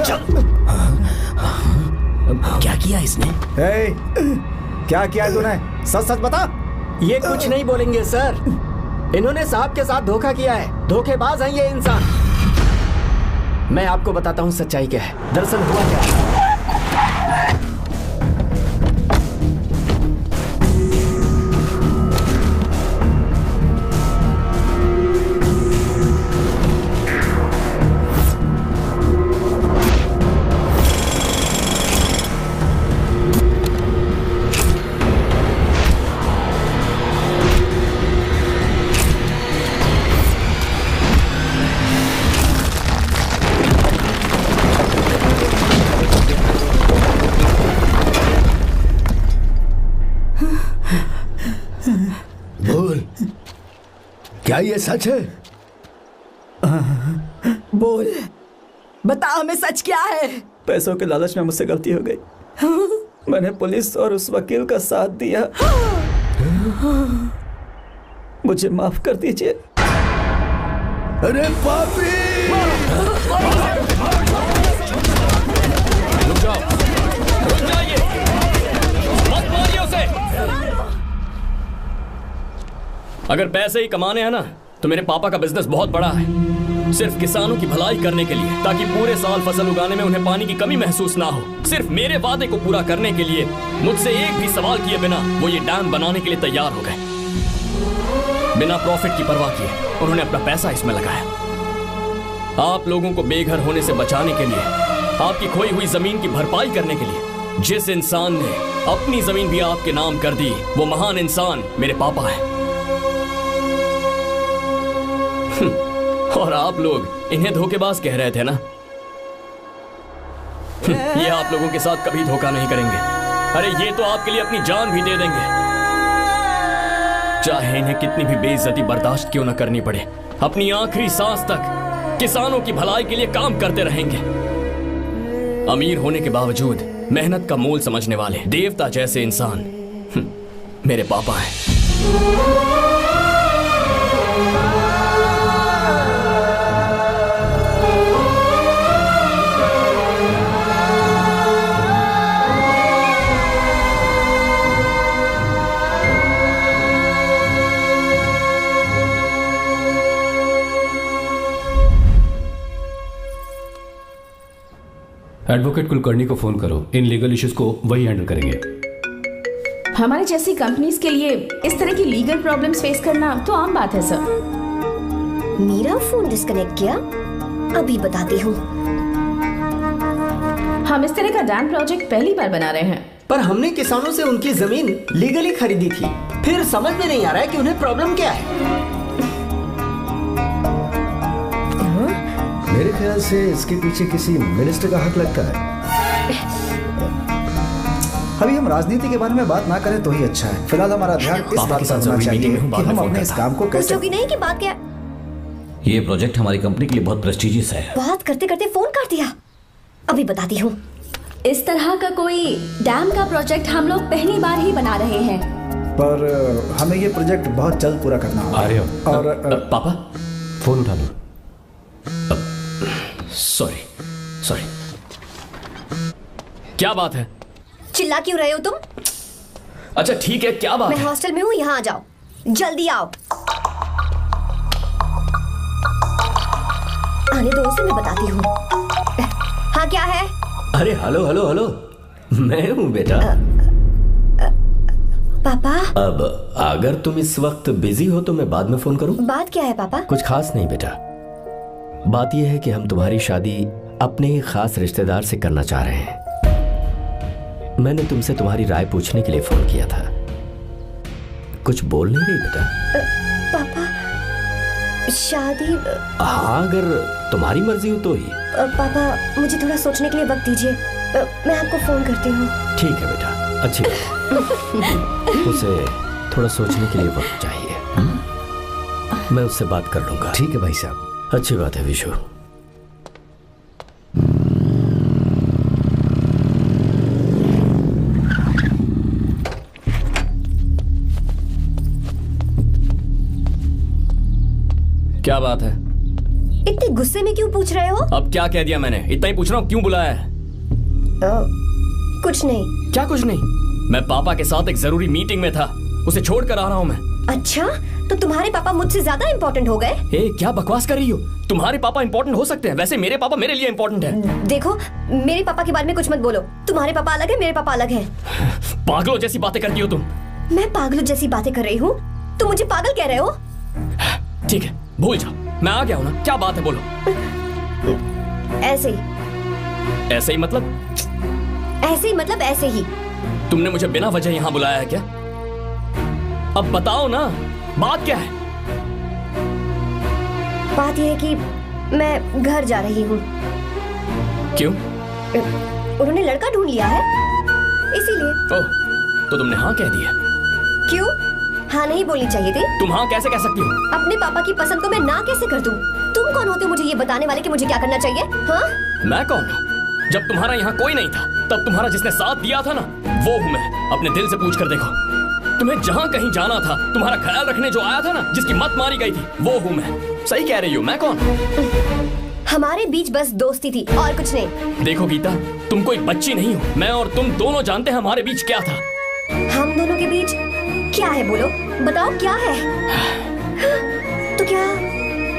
चल। क्या किया इसने? क्या किया तूने? सच सच बता। ये कुछ नहीं बोलेंगे सर। इन्होंने साहब के साथ धोखा किया है। धोखेबाज हैं ये इंसान। मैं आपको बताता हूँ सच्चाई क्या है। दरअसल हुआ क्या है। क्या ये सच है? बोल, बता हमें सच क्या है? पैसों के लालच में मुझसे गलती हो गई। मैंने पुलिस और उस वकील का साथ दिया। मुझे माफ कर दीजिए। अरे पापी! रुक जाओ, रुक जाइए, मत मारिए उसे। अगर पैसे ही कमाने हैं ना तो मेरे पापा का बिजनेस बहुत बड़ा है, सिर्फ किसानों की भलाई करने के लिए, ताकि पूरे साल फसल उगाने में उन्हें पानी की कमी महसूस ना हो। सिर्फ मेरे वादे को पूरा करने के लिए मुझसे एक भी सवाल किए बिना वो ये डैम बनाने के लिए तैयार हो गए। बिना प्रॉफिट की परवाह किए उन्होंने अपना पैसा इसमें लगाया। आप लोगों को बेघर होने से बचाने के लिए, आपकी खोई हुई जमीन की भरपाई करने के लिए जिस इंसान ने अपनी जमीन भी आपके नाम कर दी, वो महान इंसान मेरे पापा है। और आप लोग इन्हें धोखेबाज कह रहे थे ना? ये आप लोगों के साथ कभी धोखा नहीं करेंगे। अरे ये तो आपके लिए अपनी जान भी दे देंगे, चाहे इन्हें कितनी भी बेइज्जती बर्दाश्त क्यों न करनी पड़े। अपनी आखिरी सांस तक किसानों की भलाई के लिए काम करते रहेंगे। अमीर होने के बावजूद मेहनत का मोल समझने वाले देवता जैसे इंसान मेरे पापा हैं। एडवोकेट कुलकर्णी को फोन करो। इन लीगल इश्यूज को वही हैंडल करेंगे। हमारी जैसी कंपनीज के लिए इस तरह की लीगल प्रॉब्लम्स फेस करना तो आम बात है सर। मेरा फोन डिस्कनेक्ट किया? अभी बताती हूँ। हम इस तरह का डैम प्रोजेक्ट पहली बार बना रहे हैं। पर हमने किसानों से उनकी जमीन लीगली खरीदी थी। फिर समझ में नहीं आ रहा है कि उन्हें प्रॉब्लम क्या है। मेरे ख्याल से इसके पीछे किसी मिनिस्टर का हाथ लगता है। अभी हम राजनीति के बारे में बात ना करें तो ही अच्छा है। फिलहाल हमारा ध्यान इस बात पर होना चाहिए कि हम अपने इस काम को कैसे। पूछोगी नहीं कि बात क्या? ये प्रोजेक्ट हमारी कंपनी के लिए बहुत प्रेस्टिजियस है। बात करते करते फोन कर दिया। अभी बताती हूँ। इस तरह का कोई डैम का प्रोजेक्ट हम लोग पहली बार ही बना रहे हैं, पर हमें ये प्रोजेक्ट बहुत जल्द पूरा करना होगा। आ रहे हो? और पापा फोन उठा लो। Sorry sorry. क्या बात है? चिल्ला क्यों रहे हो तुम? अच्छा ठीक है, क्या बात मैं है? हॉस्टल में हूँ, यहाँ आ जाओ, जल्दी आओ। आने दो उसे, मैं बताती हूँ। हाँ क्या है? अरे हेलो हेलो हेलो, मैं हूँ बेटा। पापा। अब अगर तुम इस वक्त बिजी हो तो मैं बाद में फोन करूँ? बात क्या है पापा? कुछ खास नहीं बेटा, बात यह है कि हम तुम्हारी शादी अपने ही खास रिश्तेदार से करना चाह रहे हैं। मैंने तुमसे तुम्हारी राय पूछने के लिए फोन किया था। कुछ बोल नहीं रही बेटा? पापा शादी। हाँ अगर तुम्हारी मर्जी हो तो ही। पापा मुझे थोड़ा सोचने के लिए वक्त दीजिए, मैं आपको फोन करती हूँ। ठीक है बेटा, अच्छी बात। उसे थोड़ा सोचने के लिए वक्त चाहिए। मैं उससे बात कर लूंगा। ठीक है भाई साहब। अच्छी बात है विशु। क्या बात है? इतने गुस्से में क्यों पूछ रहे हो? अब क्या कह दिया मैंने? इतना ही पूछ रहा हूँ, क्यों बुलाया है? कुछ नहीं। क्या कुछ नहीं? मैं पापा के साथ एक जरूरी मीटिंग में था, उसे छोड़कर आ रहा हूँ मैं। अच्छा, तो तुम्हारे पापा मुझसे ज्यादा इम्पोर्टेंट हो गए? क्या बकवास कर रही हो? तुम्हारे पापा इम्पोर्टेंट हो सकते हैं, वैसे मेरे पापा मेरे लिए इम्पोर्टेंट है। देखो, मेरे पापा के बारे में कुछ मत बोलो। तुम्हारे पापा अलग है, मेरे पापा अलग है। पागलों जैसी बातें करती हो तुम। मैं पागलों जैसी बातें कर रही हूँ? तुम मुझे पागल कह रहे हो? ठीक है, भूल जाओ, मैं आ गया हूँ ना। क्या बात है, बोलो। ऐसे ही। ऐसे ही मतलब? ऐसे ही मतलब ऐसे ही। तुमने मुझे बिना वजह यहाँ बुलाया है क्या? अब बताओ ना, बात क्या है? बात यह है कि मैं घर जा रही हूँ। क्यों? उन्होंने लड़का ढूंढ लिया है, इसीलिए। ओह, तो तुमने हाँ कह दिया? क्यों? हाँ नहीं बोलनी चाहिए थी? तुम हाँ कैसे कह सकती हो? अपने पापा की पसंद को मैं ना कैसे कर दूं? तुम कौन होते हो मुझे ये बताने वाले कि मुझे क्या करना चाहिए? हाँ? मैं कौन हूँ? जब तुम्हारा यहाँ कोई नहीं था, तब तुम्हारा जिसने साथ दिया था ना, वो हूँ मैं। अपने दिल से पूछ कर देखो। तुम्हें जहाँ कहीं जाना था, तुम्हारा ख्याल रखने जो आया था ना, जिसकी मत मारी गई थी, वो हूँ मैं। सही कह रही हूँ, मैं कौन? हमारे बीच बस दोस्ती थी और कुछ नहीं। देखो गीता, तुम कोई बच्ची नहीं हो। मैं और तुम दोनों जानते हैं हमारे बीच क्या था। हम दोनों के बीच क्या है? बोलो, बताओ क्या है? तो क्या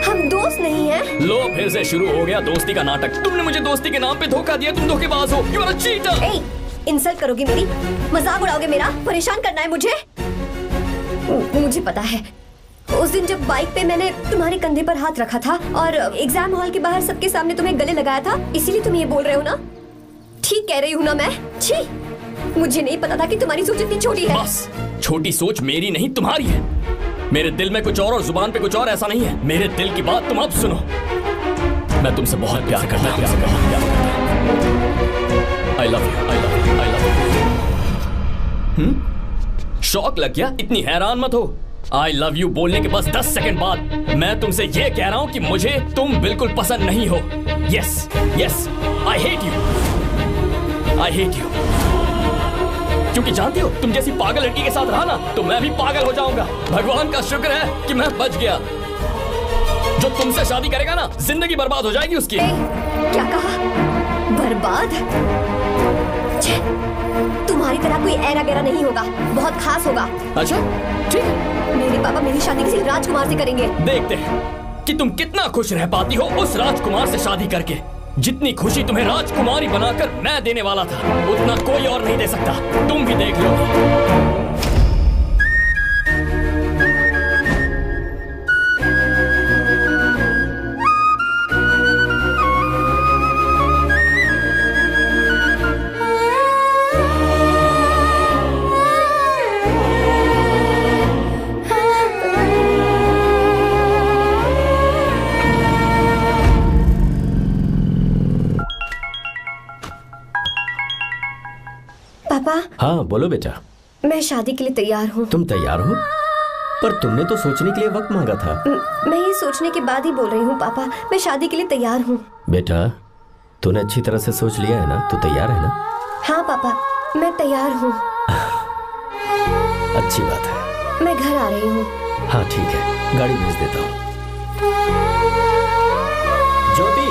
हम दोस्त नहीं हैं? लो, फिर से शुरू हो गया दोस्ती का नाटक। तुमने मुझे दोस्ती के नाम पे धोखा दिया। तुम धोखेबाज हो। You are a cheater। Insult करोगे मेरी? मजाक उड़ाओगे मेरा? परेशान करना है मुझे? मुझे पता है, उस दिन जब बाइक पे मैंने तुम्हारे कंधे पर हाथ रखा था और एग्जाम हॉल के बाहर सबके सामने तुम्हें गले लगाया था, इसीलिए तुम ये बोल रहे हो ना? ठीक कह रही हूँ ना मैं? छी, मुझे नहीं पता था कि तुम्हारी सोच इतनी छोटी है। बस, छोटी सोच मेरी नहीं तुम्हारी है। मेरे दिल में कुछ और जुबान पे कुछ और, ऐसा नहीं है। मेरे दिल की बात तुम अब सुनो। मैं तुमसे बहुत प्यार करता हूँ। I love you, I love you, I love you। शौक लग गया? इतनी हैरान मत हो। I love you बोलने के बस 10 सेकंड बाद मैं तुमसे ये कह रहा हूँ कि मुझे तुम बिल्कुल पसंद नहीं हो। Yes, yes, I hate you, I hate you। क्योंकि जानती हो, तुम जैसी पागल लड़की के साथ रहा ना, तो मैं भी पागल हो जाऊंगा। भगवान का शुक्र है कि मैं बच गया। जो तुमसे शादी करेगा ना, जिंदगी बर्बाद हो जाएगी उसकी। क्या कहा? बर्बाद? तुम्हारी तरह कोई ऐरा गैरा नहीं होगा, बहुत खास होगा। अच्छा, ठीक। मेरे पापा मेरी शादी किसी राजकुमार से करेंगे। देखते हैं कि तुम कितना खुश रह पाती हो उस राजकुमार से शादी करके। जितनी खुशी तुम्हें राजकुमारी बनाकर मैं देने वाला था, उतना कोई और नहीं दे सकता। तुम भी देख लो। पापा। हाँ बोलो बेटा। मैं शादी के लिए तैयार हूँ। तुम तैयार हो? पर तुमने तो सोचने के लिए वक्त मांगा था। मैं ये सोचने के बाद ही बोल रही हूँ पापा, मैं शादी के लिए तैयार हूँ। बेटा, तूने अच्छी तरह से सोच लिया है ना? तू तैयार है ना? हाँ पापा, मैं तैयार हूँ। अच्छी बात है। मैं घर आ रही हूँ। हाँ ठीक है, गाड़ी भेज देता हूँ। ज्योति,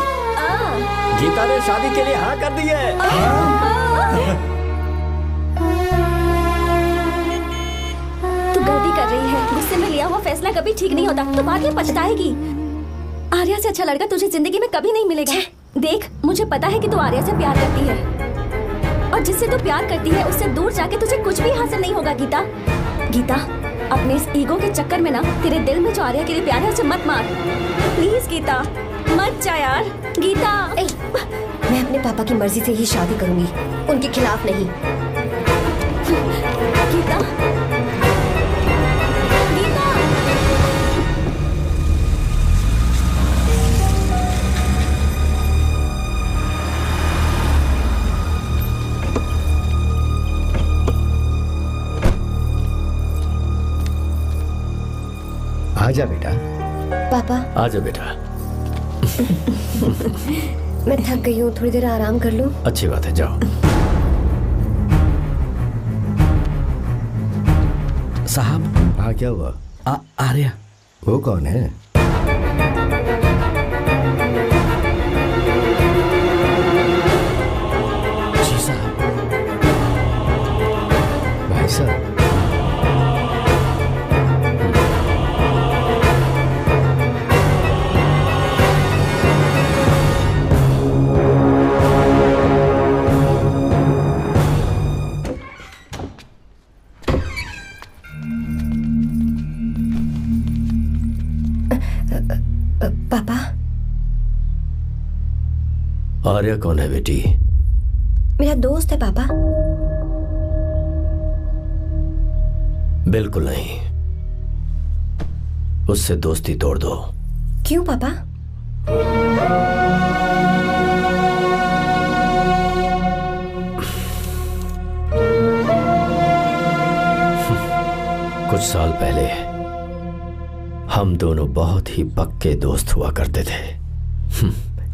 गीता ने शादी के लिए हाँ कर दी है। गलती कर रही है। गुस्से में लिया हुआ फैसला कभी ठीक नहीं होता, तो बाद में पछताएगी। आर्या से अच्छा लड़का तुझे जिंदगी में कभी नहीं मिलेगा। देख, मुझे पता है कि तू आर्या से प्यार करती है, और जिससे तू प्यार करती है उससे दूर जाके तुझे कुछ भी हासिल नहीं होगा। गीता, गीता, अपने इस ईगो के चक्कर में ना तेरे दिल में जो आर्या के लिए प्यार है उसे मत मार। प्लीज गीता, मत जा यार। गीता, मैं अपने पापा की मर्जी से ही शादी करूंगी, उनके खिलाफ नहीं। गीता, आजा बेटा। पापा। आजा बेटा। मैं थक गई हूँ, थोड़ी देर आराम कर लूँ। अच्छी बात है, जाओ। साहब। हाँ क्या हुआ? आर्या। वो कौन है? आर्या कौन है बेटी? मेरा दोस्त है पापा। बिल्कुल नहीं, उससे दोस्ती तोड़ दो। क्यों पापा? कुछ साल पहले हम दोनों बहुत ही पक्के दोस्त हुआ करते थे।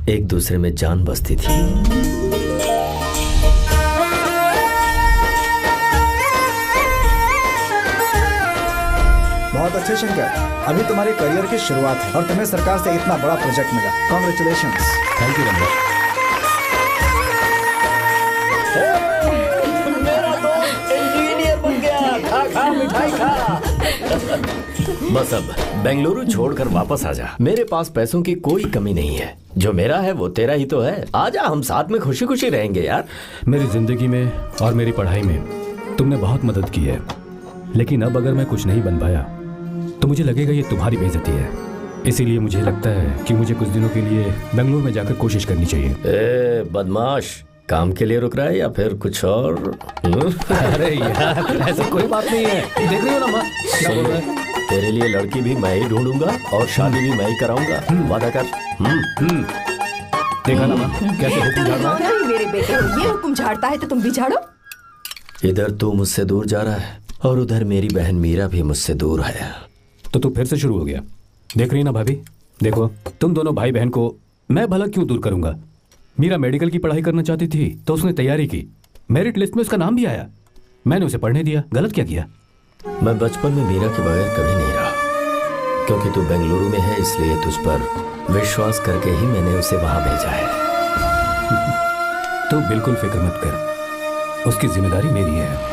एक दूसरे में जान बसती थी। बहुत अच्छे शंकर, अभी तुम्हारे करियर की शुरुआत है और तुम्हें सरकार से इतना बड़ा प्रोजेक्ट मिला। कॉन्ग्रेचुलेशंस। Thank you Ramesh. मेरा दोस्त इंजीनियर बन गया। खा खा मिठाई खा। बस अब बेंगलुरु छोड़कर वापस आ जा। मेरे पास पैसों की कोई कमी नहीं है। जो मेरा है वो तेरा ही तो है। आजा, हम साथ में खुशी खुशी रहेंगे यार। मेरी जिंदगी में और मेरी पढ़ाई में तुमने बहुत मदद की है, लेकिन अब अगर मैं कुछ नहीं बन पाया तो मुझे लगेगा ये तुम्हारी बेइज्जती है। इसीलिए मुझे लगता है कि मुझे कुछ दिनों के लिए बेंगलुरु में जाकर कोशिश करनी चाहिए। ए बदमाश, काम के लिए रुक रहा है या फिर कुछ और? अरे यार, ऐसी कोई बात नहीं है। देख रही हो ना माँ, क्या बोल रहा है? तेरे लिए लड़की भी मैं ही ढूंढूंगा और शादी भी मैं ही कराऊंगा। वादा कर। देखा ना माँ, कैसे हुक्म झाड़ रहा है? मेरे बेटे हो, ये हुक्म झाड़ता है तो तुम भी झाड़ो। इधर तू मुझसे दूर जा रहा है और उधर मेरी बहन मीरा भी मुझसे दूर है। तो तू फिर से शुरू हो गया। देख रही ना भाभी, देखो तुम दोनों भाई बहन को मैं भला क्यों दूर करूंगा? मीरा मेडिकल की पढ़ाई करना चाहती थी तो उसने तैयारी की, मेरिट लिस्ट में उसका नाम भी आया, मैंने उसे पढ़ने दिया। गलत क्या किया? मैं बचपन में मीरा के बगैर कभी नहीं रहा, क्योंकि तू बेंगलुरु में है इसलिए तुझ पर विश्वास करके ही मैंने उसे वहां भेजा है। तो बिल्कुल फिक्र मत कर, उसकी जिम्मेदारी मेरी है।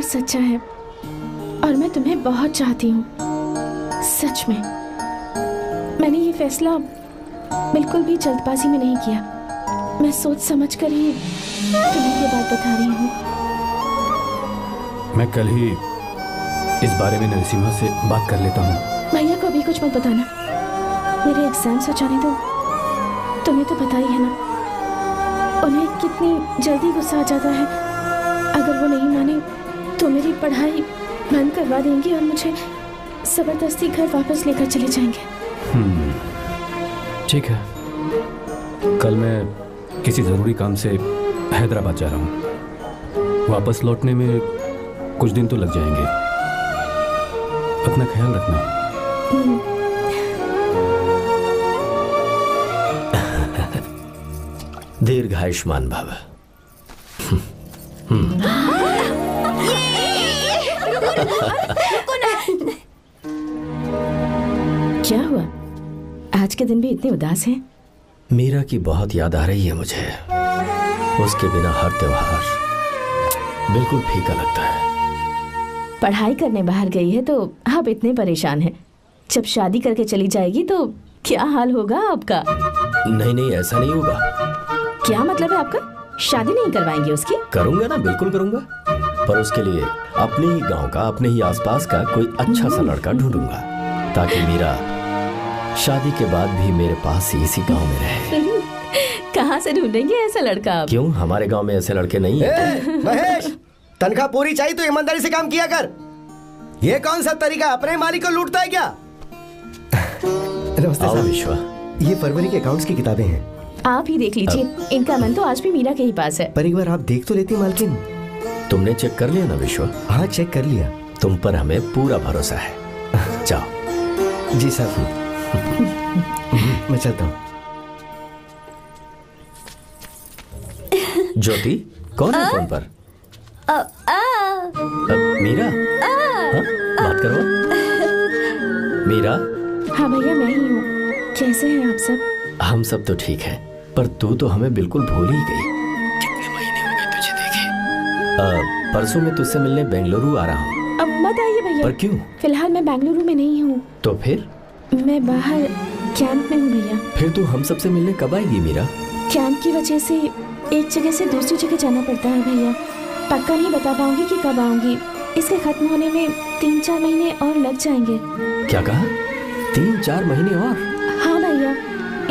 सच्चा है और मैं तुम्हें बहुत चाहती हूँ, सच में। मैंने ये फैसला बिल्कुल भी जल्दबाजी में नहीं किया। मैं सोच समझ कर ही तुम्हें ये बात बता रही हूँ। मैं कल ही इस बारे में नरसिम्हा से बात कर लेता हूँ। भैया को अभी कुछ मत बताना, मेरे एग्जाम्स हो जाने दो। तुम्हें तो पता ही है ना उन्हें कितनी जल्दी गुस्सा आ जाता है। अगर वो नहीं माने तो मेरी पढ़ाई बंद करवा देंगे और मुझे जबरदस्ती घर वापस लेकर चले जाएंगे। ठीक है, कल मैं किसी ज़रूरी काम से हैदराबाद जा रहा हूँ। वापस लौटने में कुछ दिन तो लग जाएंगे। अपना ख्याल रखना। दीर्घायुष्मान भव। क्या हुआ? आज के दिन भी इतने उदास हैं? मीरा की बहुत याद आ रही है मुझे। उसके बिना हर त्योहार बिल्कुल फीका लगता है। पढ़ाई करने बाहर गई है तो आप इतने परेशान हैं। जब शादी करके चली जाएगी तो क्या हाल होगा आपका? नहीं नहीं, ऐसा नहीं होगा। क्या मतलब है आपका? शादी नहीं करवाएंगे उसकी? करूंगा ना, बिल्कुल करूंगा, पर उसके लिए अपने ही गांव का, अपने ही आसपास का कोई अच्छा सा लड़का ढूंढूंगा ताकि मीरा शादी के बाद भी मेरे पास ही इसी गांव में रहे। कहाँ से ढूंढेंगे ऐसा लड़का आप? क्यों, हमारे गांव में ऐसे लड़के नहीं हैं? महेश, तनख्वाह पूरी चाहिए तो ईमानदारी से काम किया कर। ये कौन सा तरीका, अपने मालिक को लूटता है क्या? आओ विश्वा, ये फरवरी के अकाउंट्स की किताबें हैं। आप ही देख लीजिए, इनका मन तो आज भी मीरा के ही पास है। पर एक बार आप देख तो लेती मालकिन। तुमने चेक कर लिया ना विश्वा? हाँ, चेक कर लिया। तुम पर हमें पूरा भरोसा है। जाओ। जी साहब। मैं चलता हूँ। ज्योति, कौन है फोन पर? मीरा? हाँ? बात करो। मीरा? हाँ भैया, मैं ही हूँ। कैसे हैं आप सब? हम सब तो ठीक है, पर तू तो हमें बिल्कुल भूल ही गई। कितने महीने हो गए तुझे देखे। परसों मैं तुझसे मिलने बेंगलुरु आ रहा हूँ। अब मत आइए भैया। पर क्यों? फिलहाल मैं बेंगलुरु में नहीं हूँ। तो फिर? मैं बाहर कैंप में हूँ भैया। फिर तू हम सबसे मिलने कब आएगी मीरा? कैंप की वजह से एक जगह से दूसरी जगह जाना पड़ता है भैया। पक्का नहीं बता पाऊंगी कि कब आऊंगी। इसके खत्म होने में 3-4 महीने और लग जाएंगे। क्या कहा? 3-4 महीने और? हाँ भैया,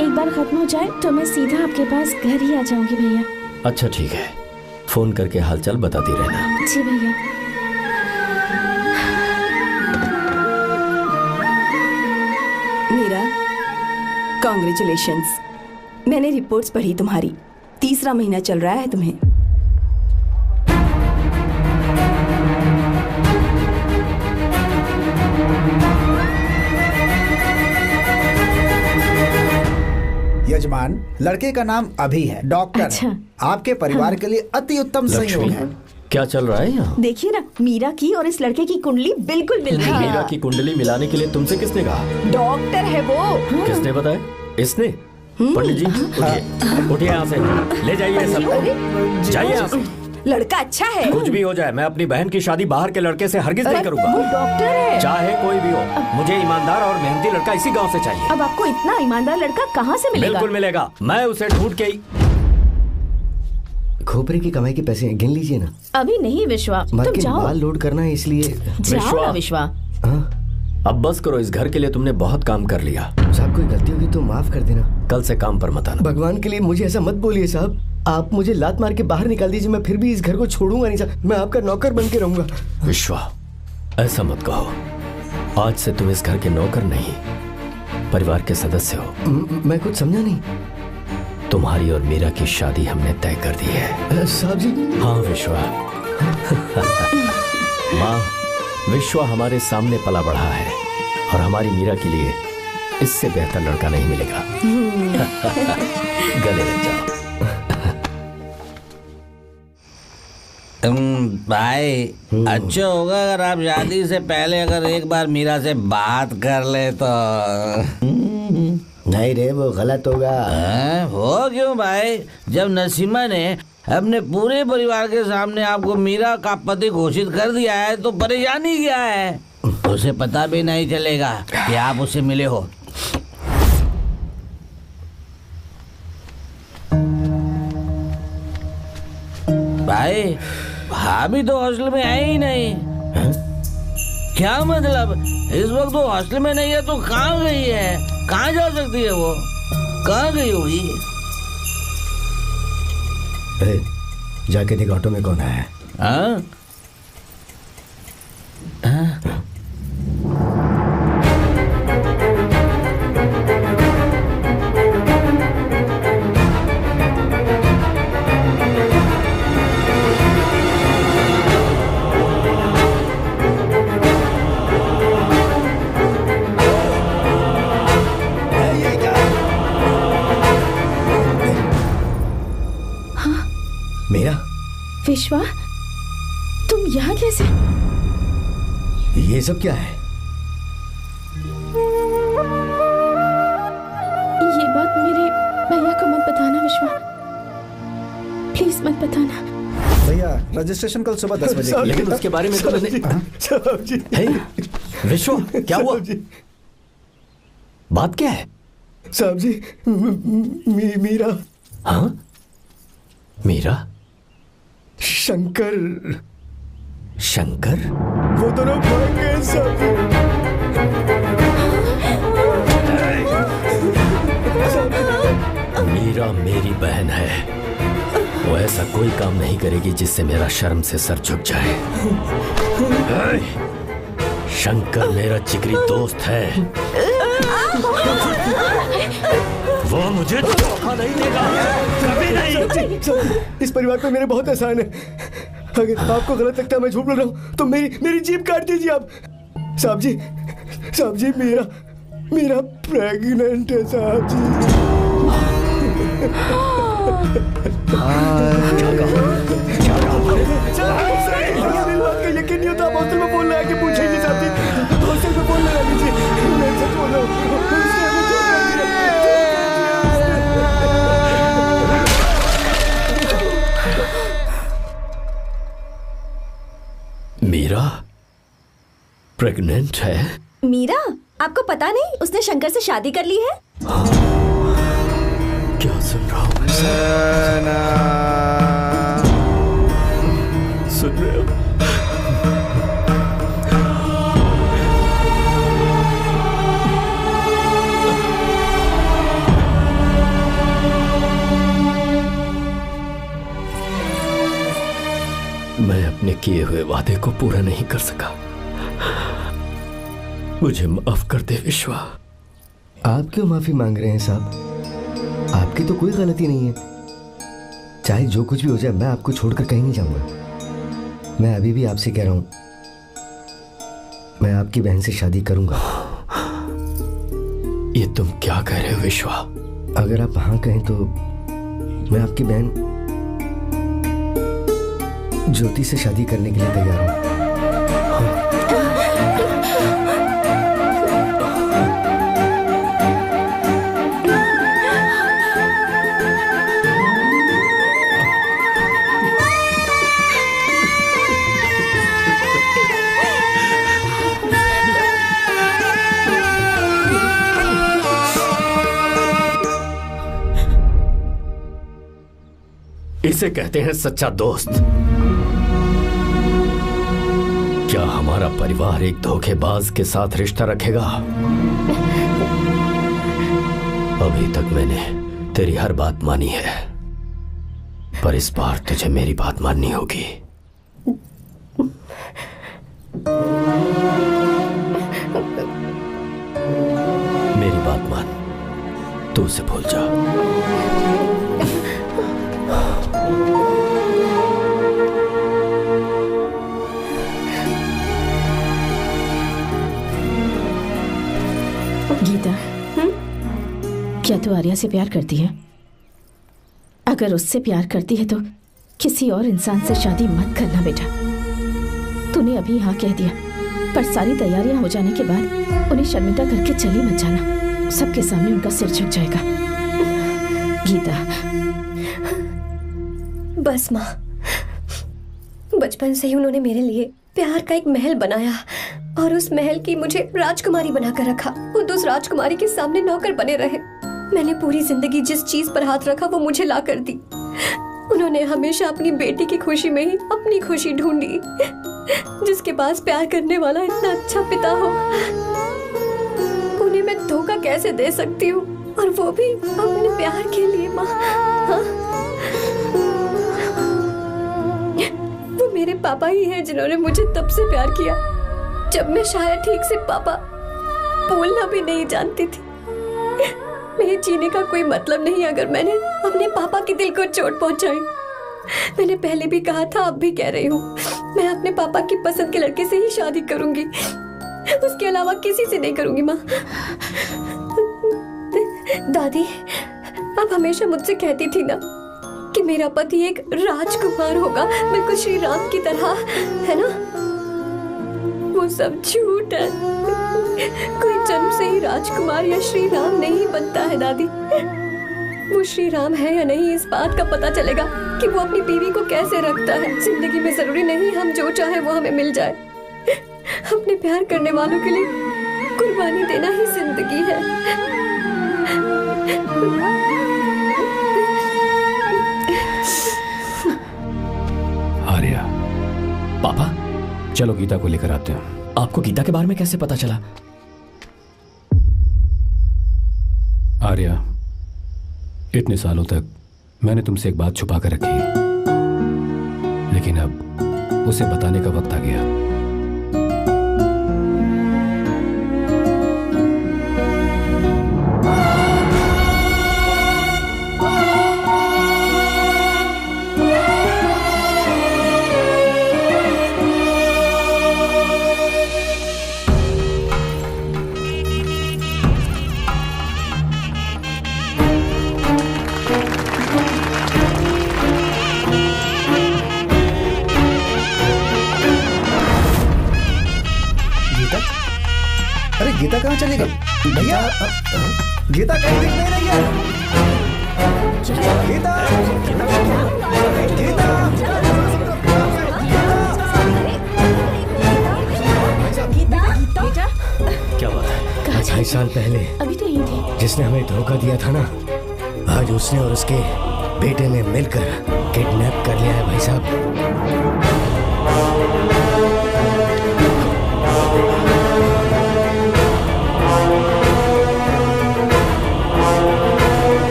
एक बार खत्म हो जाए तो मैं सीधा आपके पास घर ही आ जाऊंगी भैया। अच्छा ठीक है, फोन करके हालचाल बताती रहना। जी भैया। मीरा, कॉन्ग्रेचुलेशंस। मैंने रिपोर्ट्स पढ़ी तुम्हारी। 3रा महीना चल रहा है तुम्हें। यजमान, लड़के का नाम अभी है, डॉक्टर। अच्छा। आपके परिवार के लिए अति उत्तम संयोग है। क्या चल रहा है यहाँ? देखिए ना, मीरा की और इस लड़के की कुंडली बिल्कुल मिल रही है। मीरा की कुंडली मिलाने के लिए तुमसे किसने कहा? डॉक्टर है वो। किसने बताया? इसने? पंडित जी उठिए, उठिए यहाँ से, ले जाइए सब, जाइए यहाँ से। लड़का अच्छा है। कुछ भी हो जाए, मैं अपनी बहन की शादी बाहर के लड़के से हरगिज नहीं करूंगा। वो डॉक्टर है। चाहे कोई भी हो, मुझे ईमानदार और मेहनती लड़का इसी गांव से चाहिए। अब आपको इतना ईमानदार लड़का कहाँ से मिलेगा? बिल्कुल मिलेगा, मैं उसे ढूंढ के ही। खोपरे की कमाई के पैसे गिन लीजिए ना। अभी नहीं विश्वा, तुम जाओ। बाल लोड करना है इसलिए। जाओ ना विश्वा। अब बस करो, इस घर के लिए तुमने बहुत काम कर लिया। साहब कोई गलती होगी तो माफ कर देना। कल से काम पर मत आना। भगवान के लिए मुझे ऐसा मत बोलिए साहब। आप मुझे लात मार के बाहर निकाल दीजिए, मैं फिर भी इस घर को छोड़ूंगा नहीं साहब। मैं आपका नौकर बन के रहूंगा। विश्वा, ऐसा मत कहो। आज से तुम इस घर के नौकर नहीं, परिवार के सदस्य हो। मैं कुछ समझा नहीं। तुम्हारी और मीरा की शादी हमने तय कर दी है। साहब जी। हाँ विश्वा। माँ, विश्वा हमारे सामने पला बढ़ा है और हमारी मीरा के लिए इससे बेहतर लड़का नहीं मिलेगा। गले लग जाओ। भाई, अच्छा होगा अगर आप शादी से पहले अगर एक बार मीरा से बात कर ले तो। नहीं रे, वो गलत होगा। हो क्यों भाई? जब नसीमा ने अपने पूरे परिवार के सामने आपको मीरा का पति घोषित कर दिया है तो परेशानी क्या है? उसे पता भी नहीं चलेगा कि आप उससे मिले हो। भाई, भाभी तो हॉस्टल में है ही नहीं। क्या मतलब? इस वक्त वो हॉस्टल में नहीं है तो कहाँ गई है? कहाँ जा सकती है वो? कहाँ गई होगी? जाके देख ऑटो में कौन है। हाँ? मेरा विश्वा, तुम यहाँ कैसे? ये सब क्या है? ये बात मेरे भैया को मत बताना विश्वा, प्लीज मत बताना। भैया, रजिस्ट्रेशन कल सुबह 10 बजे। लेकिन उसके बारे में तो मैंने। विश्वा, क्या हुआ? बात क्या है? साहब जी, मीरा। हाँ? मीरा? शंकर। शंकर? वो दोनों भाग गए साहब जी। मीरा मेरी बहन है, वो ऐसा कोई काम नहीं करेगी जिससे मेरा शर्म से सर झुक जाए। शंकर मेरा जिगरी दोस्त है, वो मुझे धोखा नहीं देगा, कभी नहीं। इस परिवार पे मेरे बहुत एहसान है। अगर आपको गलत लगता है मैं झूठ बोल रहा हूँ तो मेरी जीभ काट दीजिए आप। साहब जी, मेरा प्रेग्नेंट है साहब जी। यकीन नहीं होता, आप हॉस्टल में फोन लगा के पूछेंगे साहब जी। हॉस्टल में फोन लगा लीजिए, मैं सच बोल रहा हूँ। मीरा प्रेग्नेंट है? मीरा, आपको पता नहीं उसने शंकर से शादी कर ली है? क्या सुन रहा हूँ मैं? सुन रहे हो? मैं अपने किए हुए वादे को पूरा नहीं कर सका। मुझे माफ कर दे विश्वा। आप क्यों माफी मांग रहे हैं साहब? आपकी तो कोई गलती नहीं है। चाहे जो कुछ भी हो जाए, मैं आपको छोड़कर कहीं नहीं जाऊंगा। मैं अभी भी आपसे कह रहा हूं, मैं आपकी बहन से शादी करूंगा। ये तुम क्या कह रहे हो विश्वा? अगर आप हाँ कहें तो मैं आपकी बहन ज्योति से शादी करने के लिए तैयार हूं। इसे कहते हैं सच्चा दोस्त। क्या हमारा परिवार एक धोखेबाज के साथ रिश्ता रखेगा? अभी तक मैंने तेरी हर बात मानी है, पर इस बार तुझे मेरी बात माननी होगी। मेरी बात मान, तू उसे भूल जा। गीता, क्या तू आर्या से प्यार करती है? अगर उससे प्यार करती है तो किसी और इंसान से शादी मत करना बेटा। तूने अभी हाँ कह दिया, पर सारी तैयारियां हो जाने के बाद उन्हें शर्मिंदा करके चली मत जाना। सबके सामने उनका सिर झुक जाएगा। गीता, बस माँ, बचपन से ही उन्होंने मेरे लिए प्यार का एक महल बनाया और उस महल की मुझे राजकुमारी बनाकर रखा। वो उस राजकुमारी के सामने नौकर बने रहे। मैंने पूरी जिंदगी जिस चीज पर हाथ रखा वो मुझे ला कर दी। उन्होंने हमेशा अपनी बेटी की खुशी में ही अपनी खुशी ढूंढी। जिसके पास प्यार करने वाला इतना अच्छा पिता हो, उन्हें मैं धोखा कैसे दे सकती हूँ? और वो भी अपने प्यार के लिए। माँ, हाँ? वो मेरे पापा ही हैं जिन्होंने मुझे तब से प्यार किया जब मैं शायद ठीक से पापा बोलना भी नहीं जानती थी। मेरे जीने का कोई मतलब नहीं अगर मैंने अपने पापा के दिल को चोट पहुंचाई। मैंने पहले भी कहा था, अब भी कह रही हूँ, मैं अपने पापा की पसंद के लड़के से ही शादी करूंगी, उसके अलावा किसी से नहीं करूंगी। माँ, दादी, आप हमेशा मुझसे कहती थी ना कि मेरा पति एक राजकुमार होगा, बिल्कुल श्री राम की तरह, है ना? वो सब झूठ है। कोई जन्म से ही राजकुमार या श्री राम नहीं बनता है दादी। वो श्री राम है या नहीं, इस बात का पता चलेगा कि वो अपनी बीवी को कैसे रखता है। जिंदगी में जरूरी नहीं हम जो चाहे वो हमें मिल जाए। अपने प्यार करने वालों के लिए कुर्बानी देना ही जिंदगी है। आर्या, पापा, चलो गीता को लेकर आते हैं। आपको गीता के बारे में कैसे पता चला? आर्या, इतने सालों तक मैंने तुमसे एक बात छुपा कर रखी, लेकिन अब उसे बताने का वक्त आ गया। गीता कहाँ चली गई? भैया, गीता कहीं दिख नहीं रही है। गीता, गीता, ढाई साल पहले अभी तो यही थे। जिसने हमें धोखा दिया था ना, आज उसने और उसके बेटे ने मिलकर किडनैप कर लिया है भाई साहब।